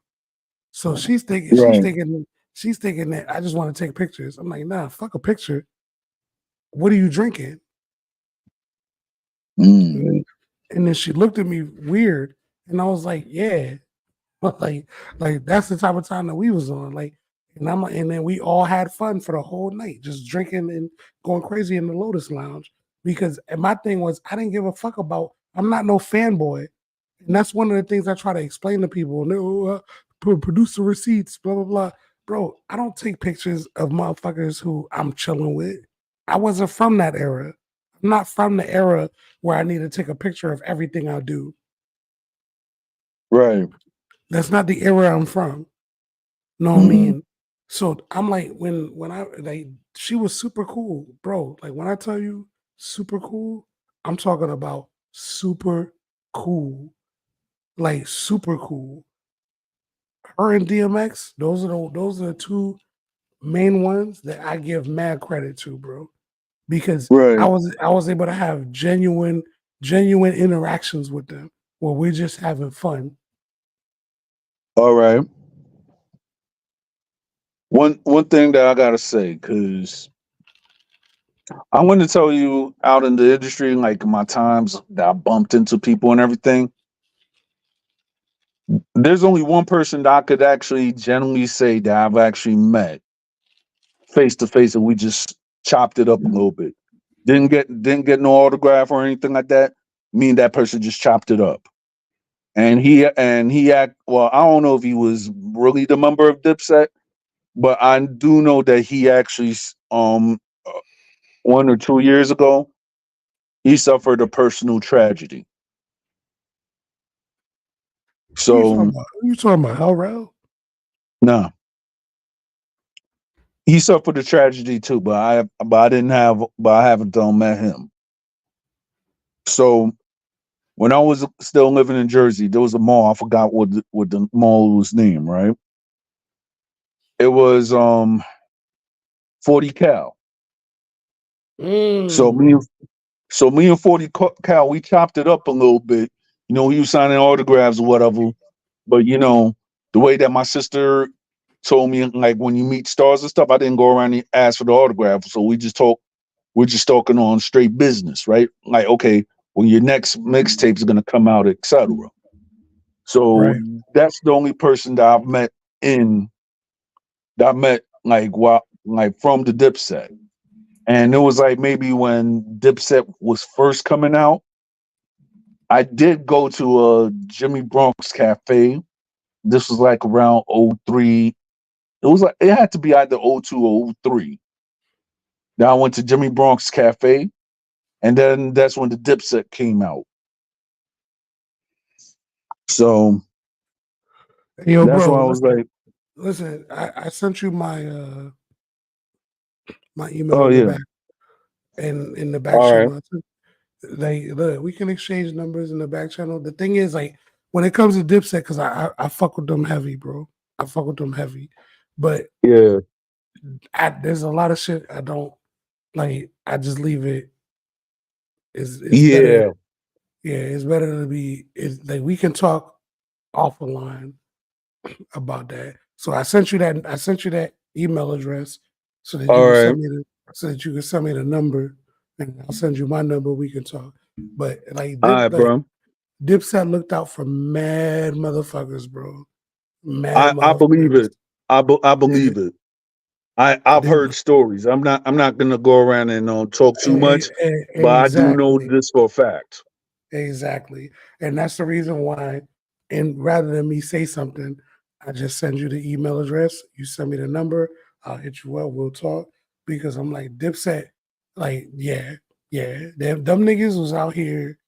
So Right. she's thinking that I just want to take pictures. I'm like, nah, fuck a picture. What are you drinking? And Mm. then, and then she looked at me weird, and I was like, yeah, like that's the type of time that we was on. And then we all had fun for the whole night, just drinking and going crazy in the Lotus Lounge. Because and my thing was I didn't give a fuck about. I'm not no fanboy. And that's one of the things I try to explain to people. No, produce the receipts, blah, blah, blah. Bro, I don't take pictures of motherfuckers who I'm chilling with. I wasn't from that era. I'm not from the era where I need to take a picture of everything I do. Right. That's not the era I'm from. Know what I Mm-hmm. mean? So I'm like, when I like she was super cool, bro. Like when I tell you super cool, I'm talking about super cool. Like super cool. Her and DMX, those are the two main ones that I give mad credit to, bro. Because Right. I was able to have genuine interactions with them where we're just having fun. All right. One thing that I gotta say, because I'm going to tell you out in the industry, like my times that I bumped into people and everything. There's only one person that I could actually generally say that I've actually met face to face, and we just chopped it up a little bit. Didn't get no autograph or anything like that. Me and that person just chopped it up. And he act well. I don't know if he was really the member of Dipset, but I do know that he actually 1 or 2 years ago he suffered a personal tragedy. Who you talking So about? Who you talking about? Hell Rel? nah, he suffered a tragedy too. But I haven't met him. So when I was still living in Jersey, there was a mall. I forgot what the mall was named. Right? It was 40 Cal. So me Mm. and So me and 40 Cal, we chopped it up a little bit. You know, he was signing autographs or whatever. But you know, the way that my sister told me, like when you meet stars and stuff, I didn't go around and ask for the autograph. So we're just talking on straight business, right? Like, okay, when your next mixtape is gonna come out, etc. So Right. that's the only person that I've met in that I met like from the Dipset. And it was like maybe when Dipset was first coming out. I did go to a Jimmy Bronx Cafe. This was like around '03. It was like it had to be either '02 or '03. Then I went to Jimmy Bronx Cafe, and then that's when the Dipset came out. So Yo, that's bro, why I was listen. like, Listen, I sent you my email oh in the yeah, back in the back all right, channel. Like, look, we can exchange numbers in the back channel. The thing is, like, when it comes to Dipset, because I fuck with them heavy, bro. I fuck with them heavy, but yeah, there's a lot of shit I don't like. I just leave it. It's better. yeah, Yeah, it's better to be. It's like we can talk off the line about that. So I sent you that. I sent you that email address so that you all can right, send me the number, and I'll send you my number. We can talk. But like all right, like bro. Dipset looked out for mad motherfuckers, bro. Mad I believe motherfuckers. it. I And, believe it. I've they, heard stories. I'm not gonna go around and talk too much, but I do know exactly. this for a fact. Exactly. And that's the reason why, and rather than me say something, I just send you the email address. You send me the number. I'll hit you up. We'll talk. Because I'm like, Dipset, like, yeah. Them niggas was out here.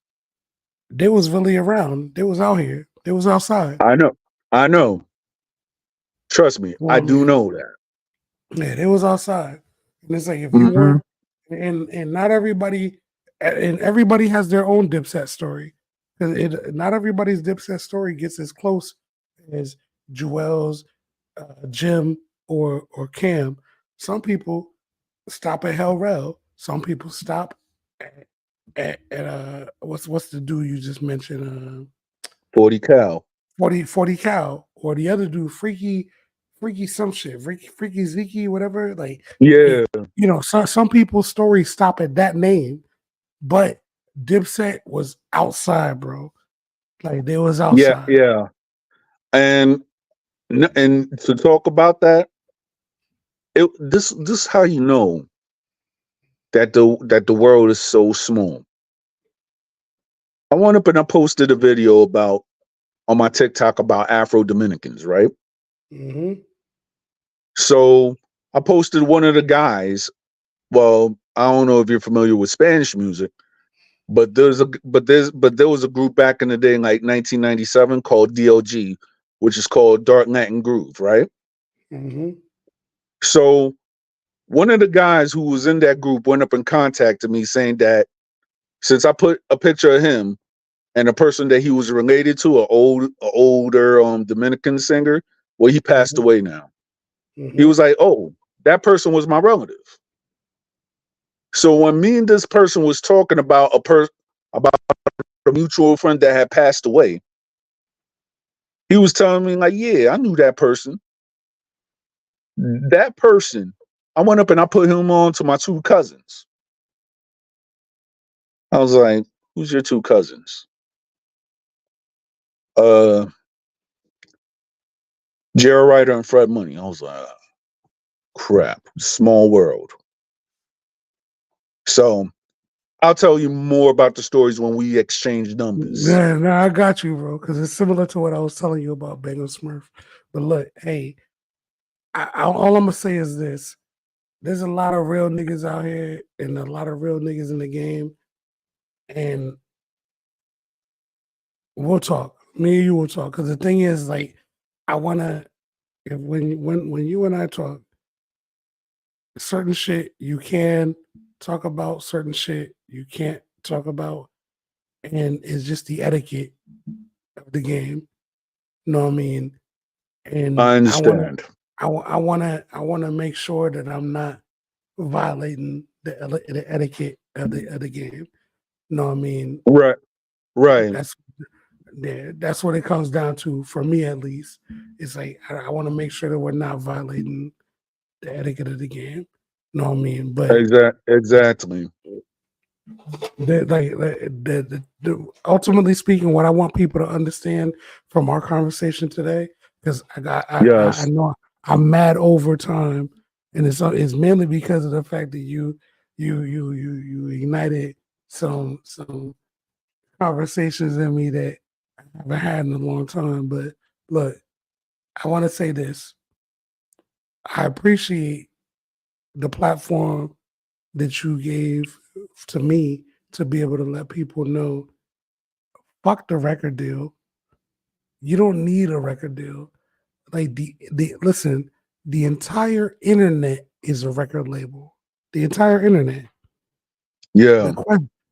They was really around. They was out here. They was outside. I know. I know. Trust me, You know I what I do mean? know that. Yeah, they was outside. And it's like if you Hmm. want, and not everybody, and everybody has their own Dipset story. Because not everybody's Dipset story gets as close as Joel's, Jim, or Cam. Some people stop at Hell Rel. Some people stop at what's the dude you just mentioned? 40 Cal. 40 Cal, or the other dude, freaky some shit, freaky Zeke, whatever. Like, Yeah, you know, some people's stories stop at that name, but Dipset was outside, bro. Like they was yeah, outside. yeah. And and to talk about that, this is how you know that the world is so small. I went up and I posted a video about on my TikTok about Afro Dominicans, right? Mm-hmm. So I posted one of the guys. Well, I don't know if you're familiar with Spanish music, but there was a group back in the day in like 1997 called DLG, which is called Dark Latin Groove, right? Mm-hmm. So one of the guys who was in that group went up and contacted me saying that since I put a picture of him and a person that he was related to, a older Dominican singer, well, he passed Mm-hmm. away now. He Mm-hmm. was like, "Oh, that person was my relative." So when me and this person was talking about about a mutual friend that had passed away, he was telling me like, "Yeah, I knew that person. That person." I went up and I put him on to my two cousins. I was like, "Who's your two cousins?" Uh, Jerry Ryder and Fred Money. I was like, "Ah, crap, small world." So I'll tell you more about the stories when we exchange numbers. Yeah, no, I got you, bro, because it's similar to what I was telling you about Bengal Smurf. But look, hey, all I'm gonna say is this: there's a lot of real niggas out here, and a lot of real niggas in the game, and we'll talk. Me and you will talk. Because the thing is, like, I wanna, if when you and I talk, certain shit you can talk about, certain shit you can't talk about, and it's just the etiquette of the game. You know what I mean? And I I wanna, understand. I wanna make sure that I'm not violating the etiquette of the game. You know what I mean? Right, right, That's that's what it comes down to for me, at least. It's like I want to make sure that we're not violating the etiquette of the game. You know what I mean? But exactly. ultimately speaking, what I want people to understand from our conversation today, because I Yes, know I'm mad over time, and it's mainly because of the fact that you ignited some conversations in me that I haven't had in a long time. But look, I want to say this: I appreciate the platform that you gave to me to be able to let people know, fuck the record deal. You don't need a record deal. Like the listen, the entire internet is a record label. The entire internet. yeah,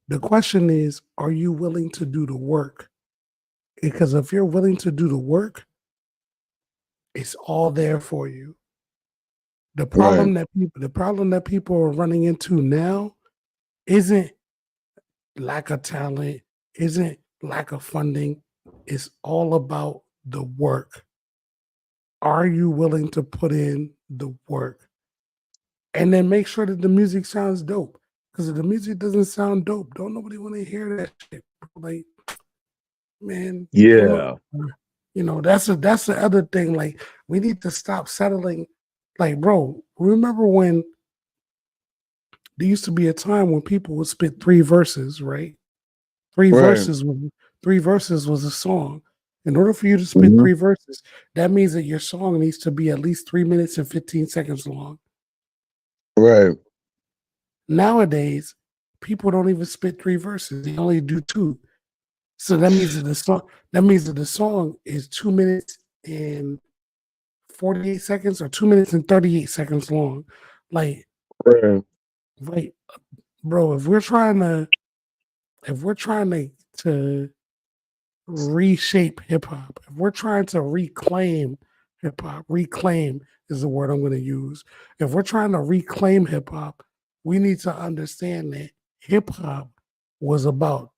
The question is, are you willing to do the work? Because if you're willing to do the work, it's all there for you. right, The problem that people are running into now isn't lack of talent, isn't lack of funding. It's all about the work. Are you willing to put in the work? And then make sure that the music sounds dope. Because if the music doesn't sound dope, don't nobody want to hear that shit. Like, man, yeah, that's the other thing. Like, we need to stop settling. Like, bro, remember when there used to be a time when people would spit three verses, right? Three right, verses was three verses was a song. In order for you to spit hmm, three verses, that means that your song needs to be at least 3 minutes and 15 seconds long. right, Nowadays, people don't even spit three verses; they only do two. So that means that the song is 2 minutes and 48 seconds or 2 minutes and 38 seconds long. Like, right, like, bro, if we're trying to reshape hip hop, if we're trying to reclaim hip hop, reclaim is the word I'm going to use. If we're trying to reclaim hip hop, we need to understand that hip hop was about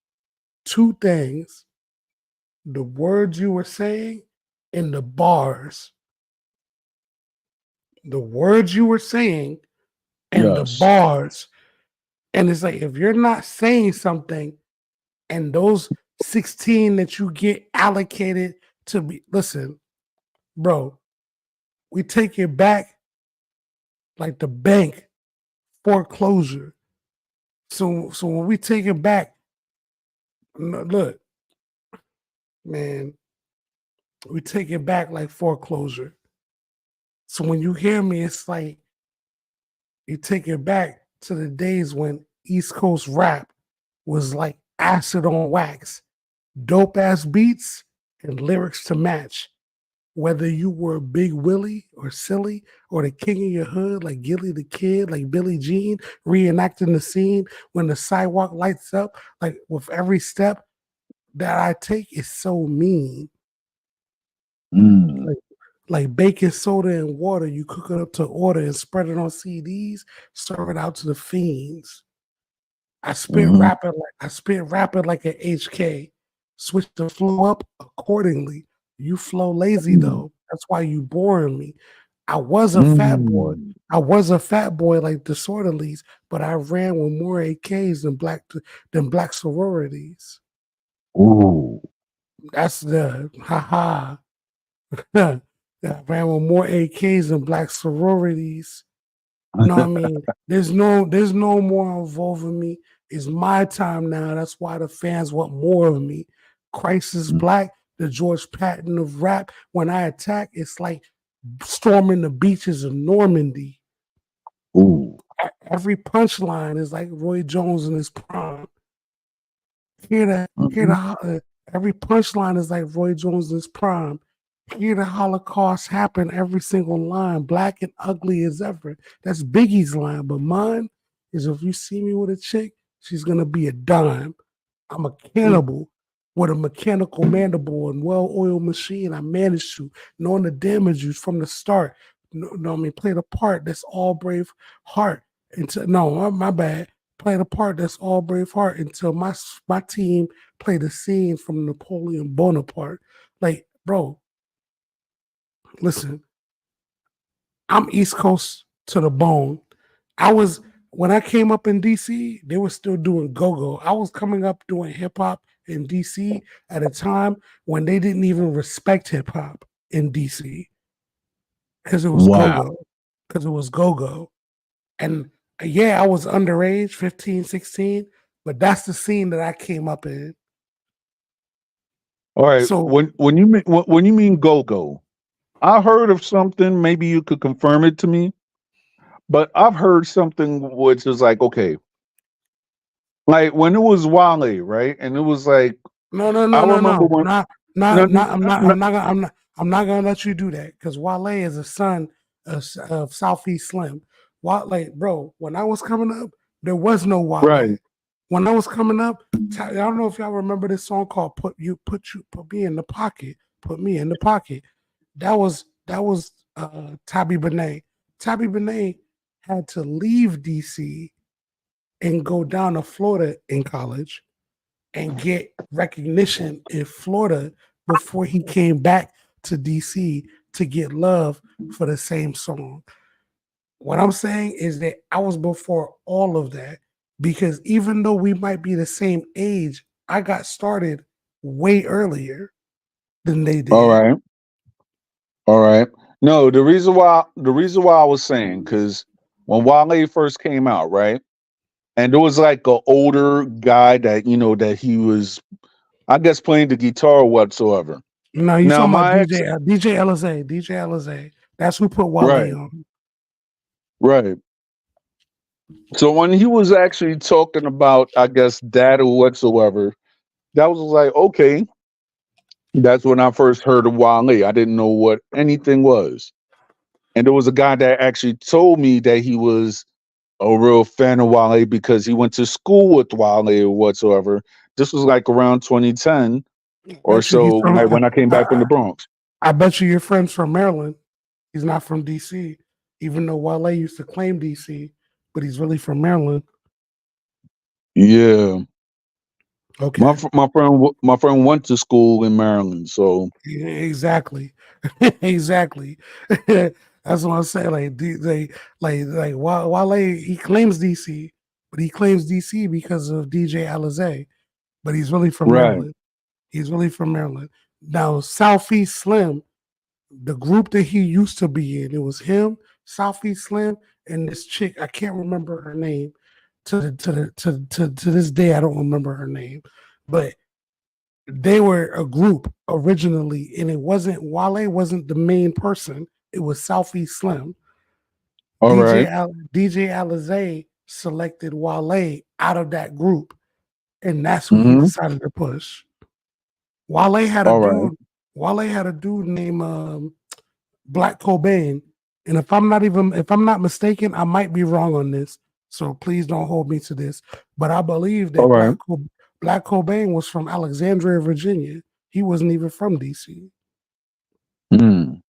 two things: the words you were saying and the bars. The words you were saying and the yes, bars. And it's like, if you're not saying something and those 16 that you get allocated to be, listen, bro, we take it back like the bank foreclosure. So when we take it back, look, man, we take it back like foreclosure. So when you hear me, it's like you take it back to the days when East Coast rap was like acid on wax, dope ass beats and lyrics to match. Whether you were Big Willie or Silly or the king of your hood, like Gilly the Kid, like Billie Jean, reenacting the scene when the sidewalk lights up, like with every step that I take is so mean. mm, Like, like baking soda and water, you cook it up to order and spread it on CDs, serve it out to the fiends. hmm, I spit rapping like an HK. Switch the flow up accordingly. You flow lazy mm, though. That's why you boring me. I was a fat boy. mm. I was a fat boy like disorderlies, but I ran with more AKs than black sororities. Ooh, That's the haha. I ran with more AKs than black sororities. You know what I mean? There's no more involving me. It's my time now. That's why the fans want more of me. Christ is black, the George Patton of rap. When I attack, it's like storming the beaches of Normandy. Ooh. Every punchline is like Roy Jones in his prime. Hear Mhm. every punchline is like Roy Jones in his prime. Hear the Holocaust happen every single line, black and ugly as ever. That's Biggie's line, but mine is if you see me with a chick, she's gonna be a dime. I'm a cannibal with a mechanical mandible and well-oiled machine. I managed to, knowing the damage you from the start. No, I mean, play the part that's all brave heart. Until no, my bad. Play the part that's all brave heart until my team played the scene from Napoleon Bonaparte. Like, bro, listen, I'm East Coast to the bone. When I came up in DC, they were still doing go-go. I was coming up doing hip-hop in DC at a time when they didn't even respect hip-hop in DC because it was Wow. go-go. Because it was go-go. And yeah, I was underage, 15, 16, but that's the scene that I came up in. All right. So When you mean go-go, I heard of something, maybe you could confirm it to me, but I've heard something which is like, okay, like when it was Wale, right? And it was like, no, no, no, I no, remember no, when, not, no, not, not. no, I'm not gonna let you do that because Wale is a son of Southeast Slim. Wale, bro, when I was coming up, there was no Wale. right. When I was coming up, I don't know if y'all remember this song called "Put Me in the Pocket," "Put Me in the Pocket." That was Tabby Benet. Tabby Benet had to leave DC and go down to Florida in college and get recognition in Florida before he came back to DC to get love for the same song. What I'm saying is that I was before all of that because even though we might be the same age, I got started way earlier than they All did. right. All right. No, the reason why I was saying, because when Wale first came out, right? And there was like an older guy that, that he was, I guess, playing the guitar or whatsoever. No, you Now talking about my ex, DJ Alizé, DJ Alizé. That's who put right, Wale on. right. So when he was actually talking about, I guess, that or whatsoever, that was like, okay, that's when I first heard of Wale. I didn't know what anything was. And there was a guy that actually told me that he was a real fan of Wale because he went to school with Wale or whatsoever. This was like around 2010 or Bet you he's so, from. like when I came back from I, the Bronx. I bet you your friend's from Maryland. He's not from DC, even though Wale used to claim DC, but he's really from Maryland. Yeah, Okay, my friend went to school in Maryland, so yeah, exactly, exactly. That's what I'm saying. Wale, he claims DC, but he claims DC because of DJ Alizé, but he's really from right. Maryland. He's really from Maryland. Now, Southeast Slim, the group that he used to be in, it was him, Southeast Slim, and this chick. I can't remember her name. To this day, I don't remember her name, but they were a group originally, and it wasn't Wale wasn't the main person. It was Southeast Slim. All right. DJ Alizé selected Wale out of that group, and that's who he Mm-hmm. decided to push. Wale had a All right. dude. Wale had a dude named Black Cobain. And if I'm not mistaken, I might be wrong on this. So please don't hold me to this. But I believe All that right. Black Cobain was from Alexandria, Virginia. He wasn't even from DC. Mm.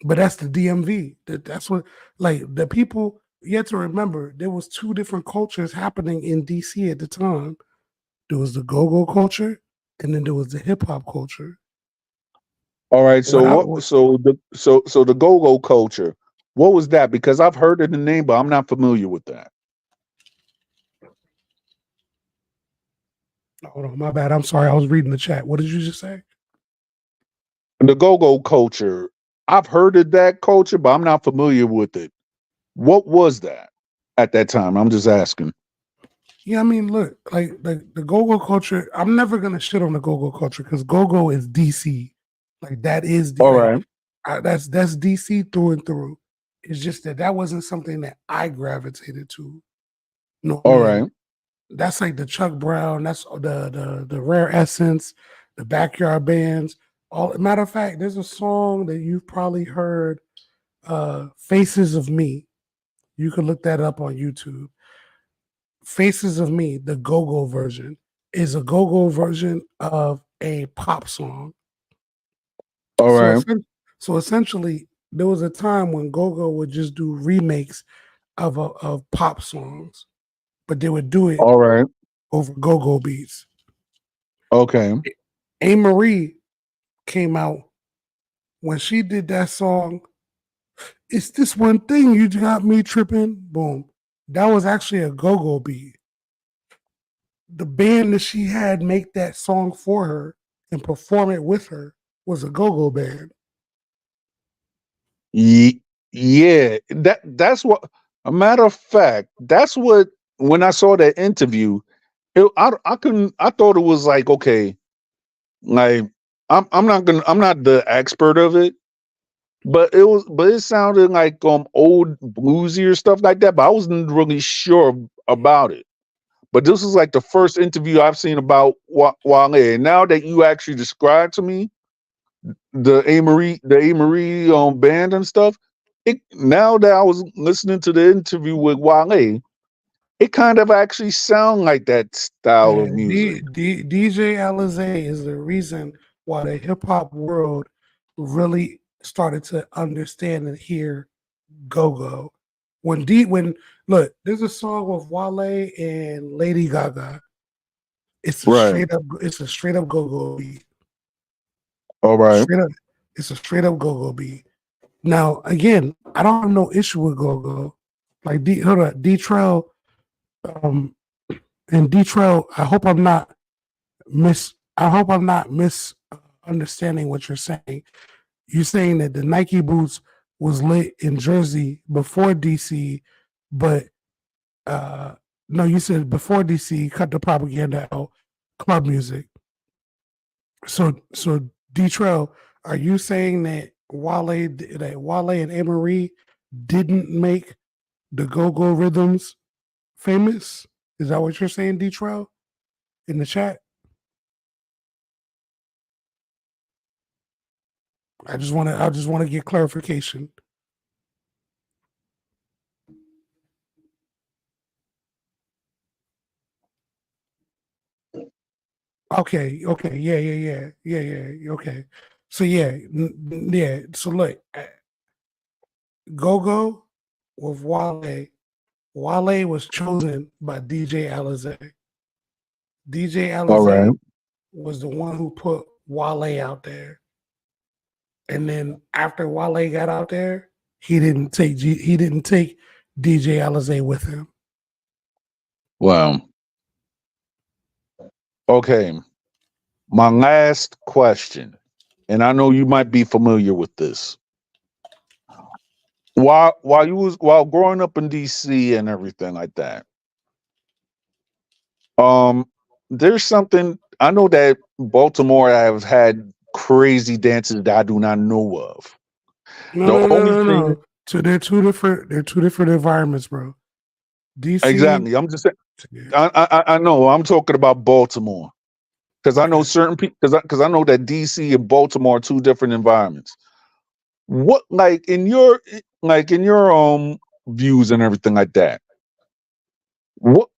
But that's the DMV. That's what like the people you have to remember there was two different cultures happening in DC at the time. There was the go-go culture and then there was the hip-hop culture. All right. So What I what? So the go-go culture. What was that? Because I've heard of the name, but I'm not familiar with that. hold on, my bad. I'm sorry. I was reading the chat. What did you just say? The go-go culture. I've heard of that culture, but I'm not familiar with it. What was that at that time? I'm just asking. Yeah, I mean, look, like the go-go culture. I'm never gonna shit on the go-go culture because go-go is DC. Like that is All right. that's DC through and through. It's just that wasn't something that I gravitated to. You know what I All mean? right. That's like the Chuck Brown. That's the Rare Essence, the Backyard Bands. All matter of fact, there's a song that you've probably heard, "Faces of Me." You can look that up on YouTube. "Faces of Me," the go-go version, is a go-go version of a pop song. All So, right. so essentially, there was a time when go-go would just do remakes of pop songs, but they would do it All right. over go-go beats. Okay. A. Marie came out when she did that song. "It's this one thing you got me tripping." Boom. That was actually a go-go beat. The band that she had make that song for her and perform it with her was a go-go band. Yeah. That's what. A matter of fact, that's what. When I saw that interview, I couldn't. I thought it was like, okay, like I'm not the expert of it, but it sounded like old bluesy or stuff like that. But I wasn't really sure about it. But this is like the first interview I've seen about Wale. And now that you actually described to me the A Marie band and stuff, it now that I was listening to the interview with Wale, it kind of actually sound like that style of And music. DJ Alizé is the reason why the hip hop world really started to understand and hear go go. When look, there's a song with Wale and Lady Gaga. Right. It's a straight up go go beat. All right. Straight up, it's a straight up go go beat. Now again, I don't have no issue with go go. Like hold on, D Trail, um, and D Trail. I hope I'm not misunderstanding what you're saying. You're saying that the Nike boots was lit in Jersey before DC, but uh no, you said before DC cut the propaganda out, club music. So D Trail, are you saying that Wale and Emery didn't make the go-go rhythms famous? Is that what you're saying, D Trail, in the chat? I just want to get clarification. Okay, okay, yeah. Okay, so yeah. So look, Go Go with Wale. Wale was chosen by DJ Alizé. DJ All right. Alizé was the one who put Wale out there, and then after Wale got out there, he didn't take DJ Alizé with him. Wow. Okay. My last question, and I know you might be familiar with this. While growing up in DC and everything like that, um, there's something I know that Baltimore have had crazy dances that I do not know of. No, The no, no, only no, thing no. So they're two different environments, bro. DC, exactly, I'm just saying. yeah. I know. I'm talking about Baltimore because I know Okay. certain people because I know that DC and Baltimore are two different environments. What like in your views and everything like that? What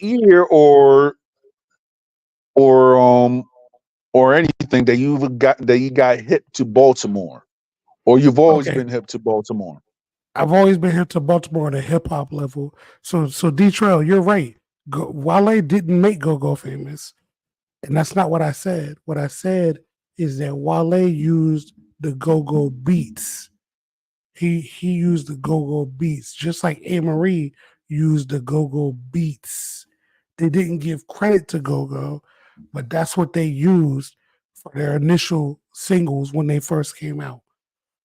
year or or anything that you got hip to Baltimore or you've always Okay. been hip to Baltimore? I've always been here to Baltimore at a hip hop level. So D Trail, you're right. Wale didn't make Go Go famous. And that's not what I said. What I said is that Wale used the Go Go beats. He used the Go Go beats, just like A. Marie used the Go Go beats. They didn't give credit to Go Go, but that's what they used for their initial singles when they first came out.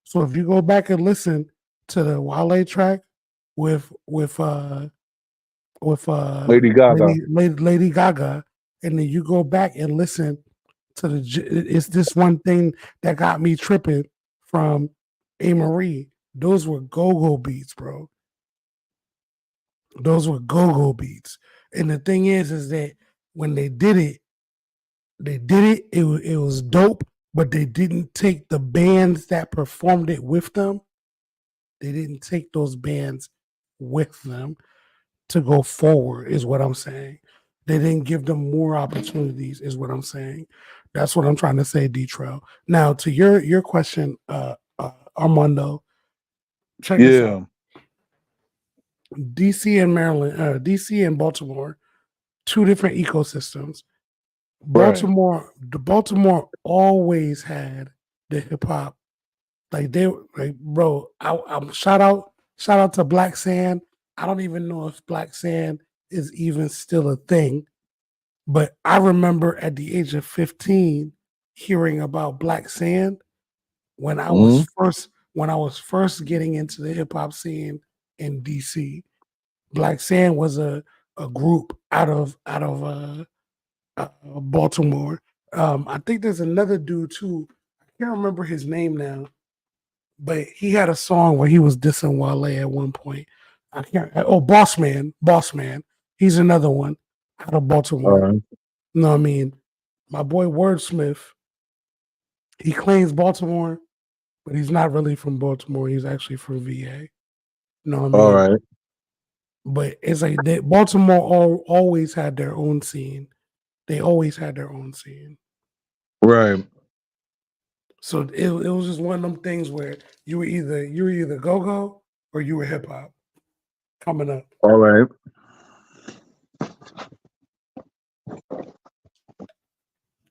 So if you go back and listen to the Wale track with Lady Gaga. Lady Gaga, and then you go back and listen to it's this one thing that got me tripping from A. Marie. Those were go-go beats, bro. Those were go-go beats. And the thing is that when they did it, it was dope, but they didn't take the bands that performed it with them. They didn't take those bands with them to go forward, is what I'm saying. They didn't give them more opportunities, is what I'm saying. That's what I'm trying to say, D-Trail. Now, to your question, Armando, check this out. DC and Maryland, DC and Baltimore, two different ecosystems. Baltimore always had the hip hop. Like bro, I'm shout out to Black Sand. I don't even know if Black Sand is even still a thing, but I remember at the age of 15 hearing about Black Sand when I was first getting into the hip hop scene in DC. Black Sand was a group out of Baltimore. I think there's another dude too. I can't remember his name now, but he had a song where he was dissing Wale at one point. I can't. Oh, Boss Man. He's another one out of Baltimore. You know what I mean? My boy Wordsmith. He claims Baltimore, but he's not really from Baltimore. He's actually from VA. You know what I mean? All right. But it's like Baltimore always had their own scene. They always had their own scene. Right. So it was just one of them things where you were either go-go or you were hip hop coming up. All right.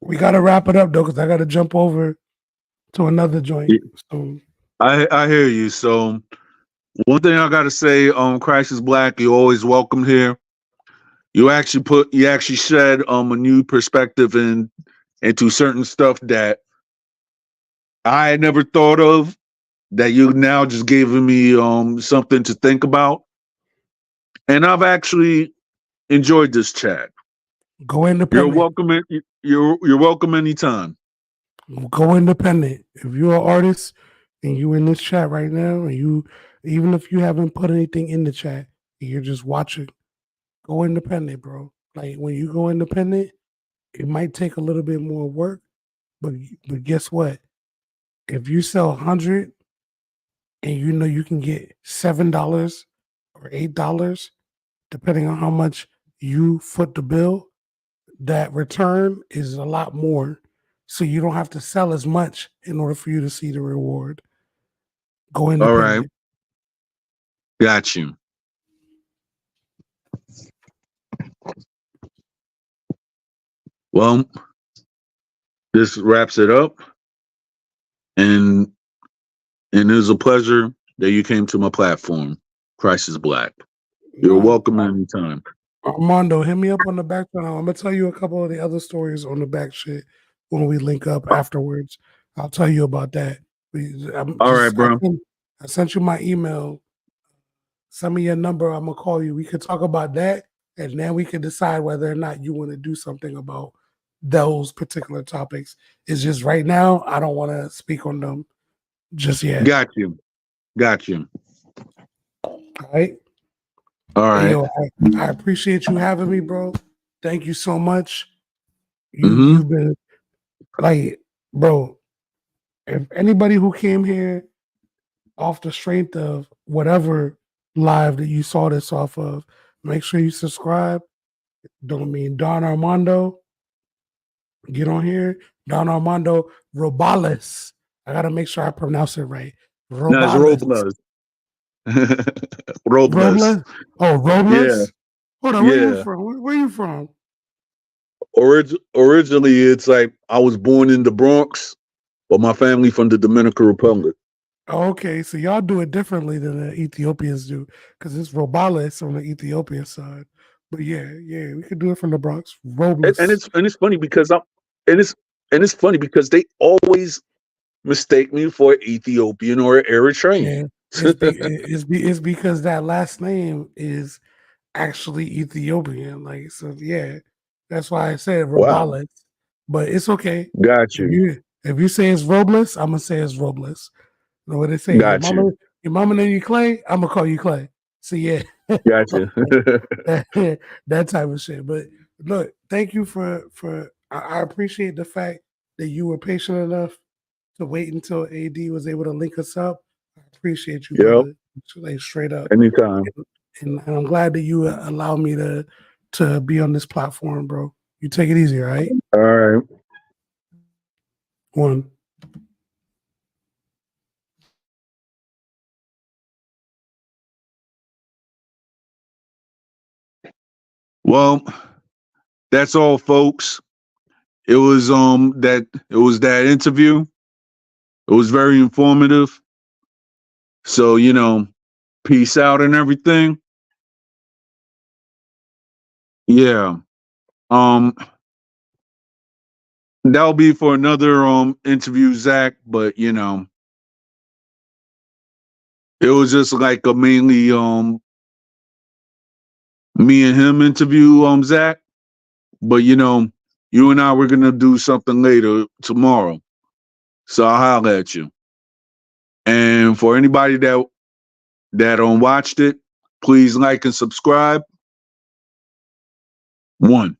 We gotta wrap it up though, because I gotta jump over to another joint. So I hear you. So one thing I gotta say, Christ is Black, you're always welcome here. You actually shed a new perspective into certain stuff that I had never thought of, that you now just giving me something to think about. And I've actually enjoyed this chat. go independent. You're welcome anytime. Go independent. If you're an artist and you in this chat right now, and even if you haven't put anything in the chat, and you're just watching, go independent, bro. Like when you go independent, it might take a little bit more work, but guess what? If you sell 100 and you know you can get $7 or $8, depending on how much you foot the bill, that return is a lot more. So you don't have to sell as much in order for you to see the reward. Go independent. All right. Got you. Well, this wraps it up. And it is a pleasure that you came to my platform. Christ is Black. You're welcome anytime. Armando, hit me up on the back channel. I'm gonna tell you a couple of the other stories on the back shit when we link up afterwards. I'll tell you about that. All right, bro. I sent you my email. Send me your number. I'm gonna call you. We could talk about that, and then we can decide whether or not you want to do something about those particular topics. It's just right now I don't want to speak on them just yet. Got you. All right. Hey, yo, I appreciate you having me, bro. Thank you so much. You've been like, bro, if anybody who came here off the strength of whatever live that you saw this off of, make sure you subscribe. Don't mean Don Armando. Get on here. Don Armando Robales. I got to make sure I pronounce it right. Robales. Robles. Oh, Robles? Yeah. Hold on, where you from? Where you from? Originally, it's like I was born in the Bronx, but my family from the Dominican Republic. Okay, so y'all do it differently than the Ethiopians do, because it's Robales on the Ethiopian side. But yeah, we could do it from the Bronx. Robles. And it's funny because And it's funny because they always mistake me for Ethiopian or Eritrean. Yeah, it's because that last name is actually Ethiopian. Like, so yeah, that's why I said Wow. Robles. But it's okay. Got you. If you say it's Robles, I'm gonna say it's Robles. You know what they say? Got you. Your mama name you Clay, I'm gonna call you Clay. So yeah. Got you. that type of shit. But look, thank you for I appreciate the fact that you were patient enough to wait until AD was able to link us up. I appreciate you, Yep. brother. Like straight up. Anytime. And I'm glad that you allow me to be on this platform, bro. You take it easy, all right? All right. One. Well, that's all, folks. It was that interview. It was very informative. So, peace out and everything. Yeah. Um that'll be for another interview, Zach, but it was just like a mainly me and him interview, Zach. But you and I we're gonna do something later tomorrow. So I'll holler at you. And for anybody that watched it, please like and subscribe. One.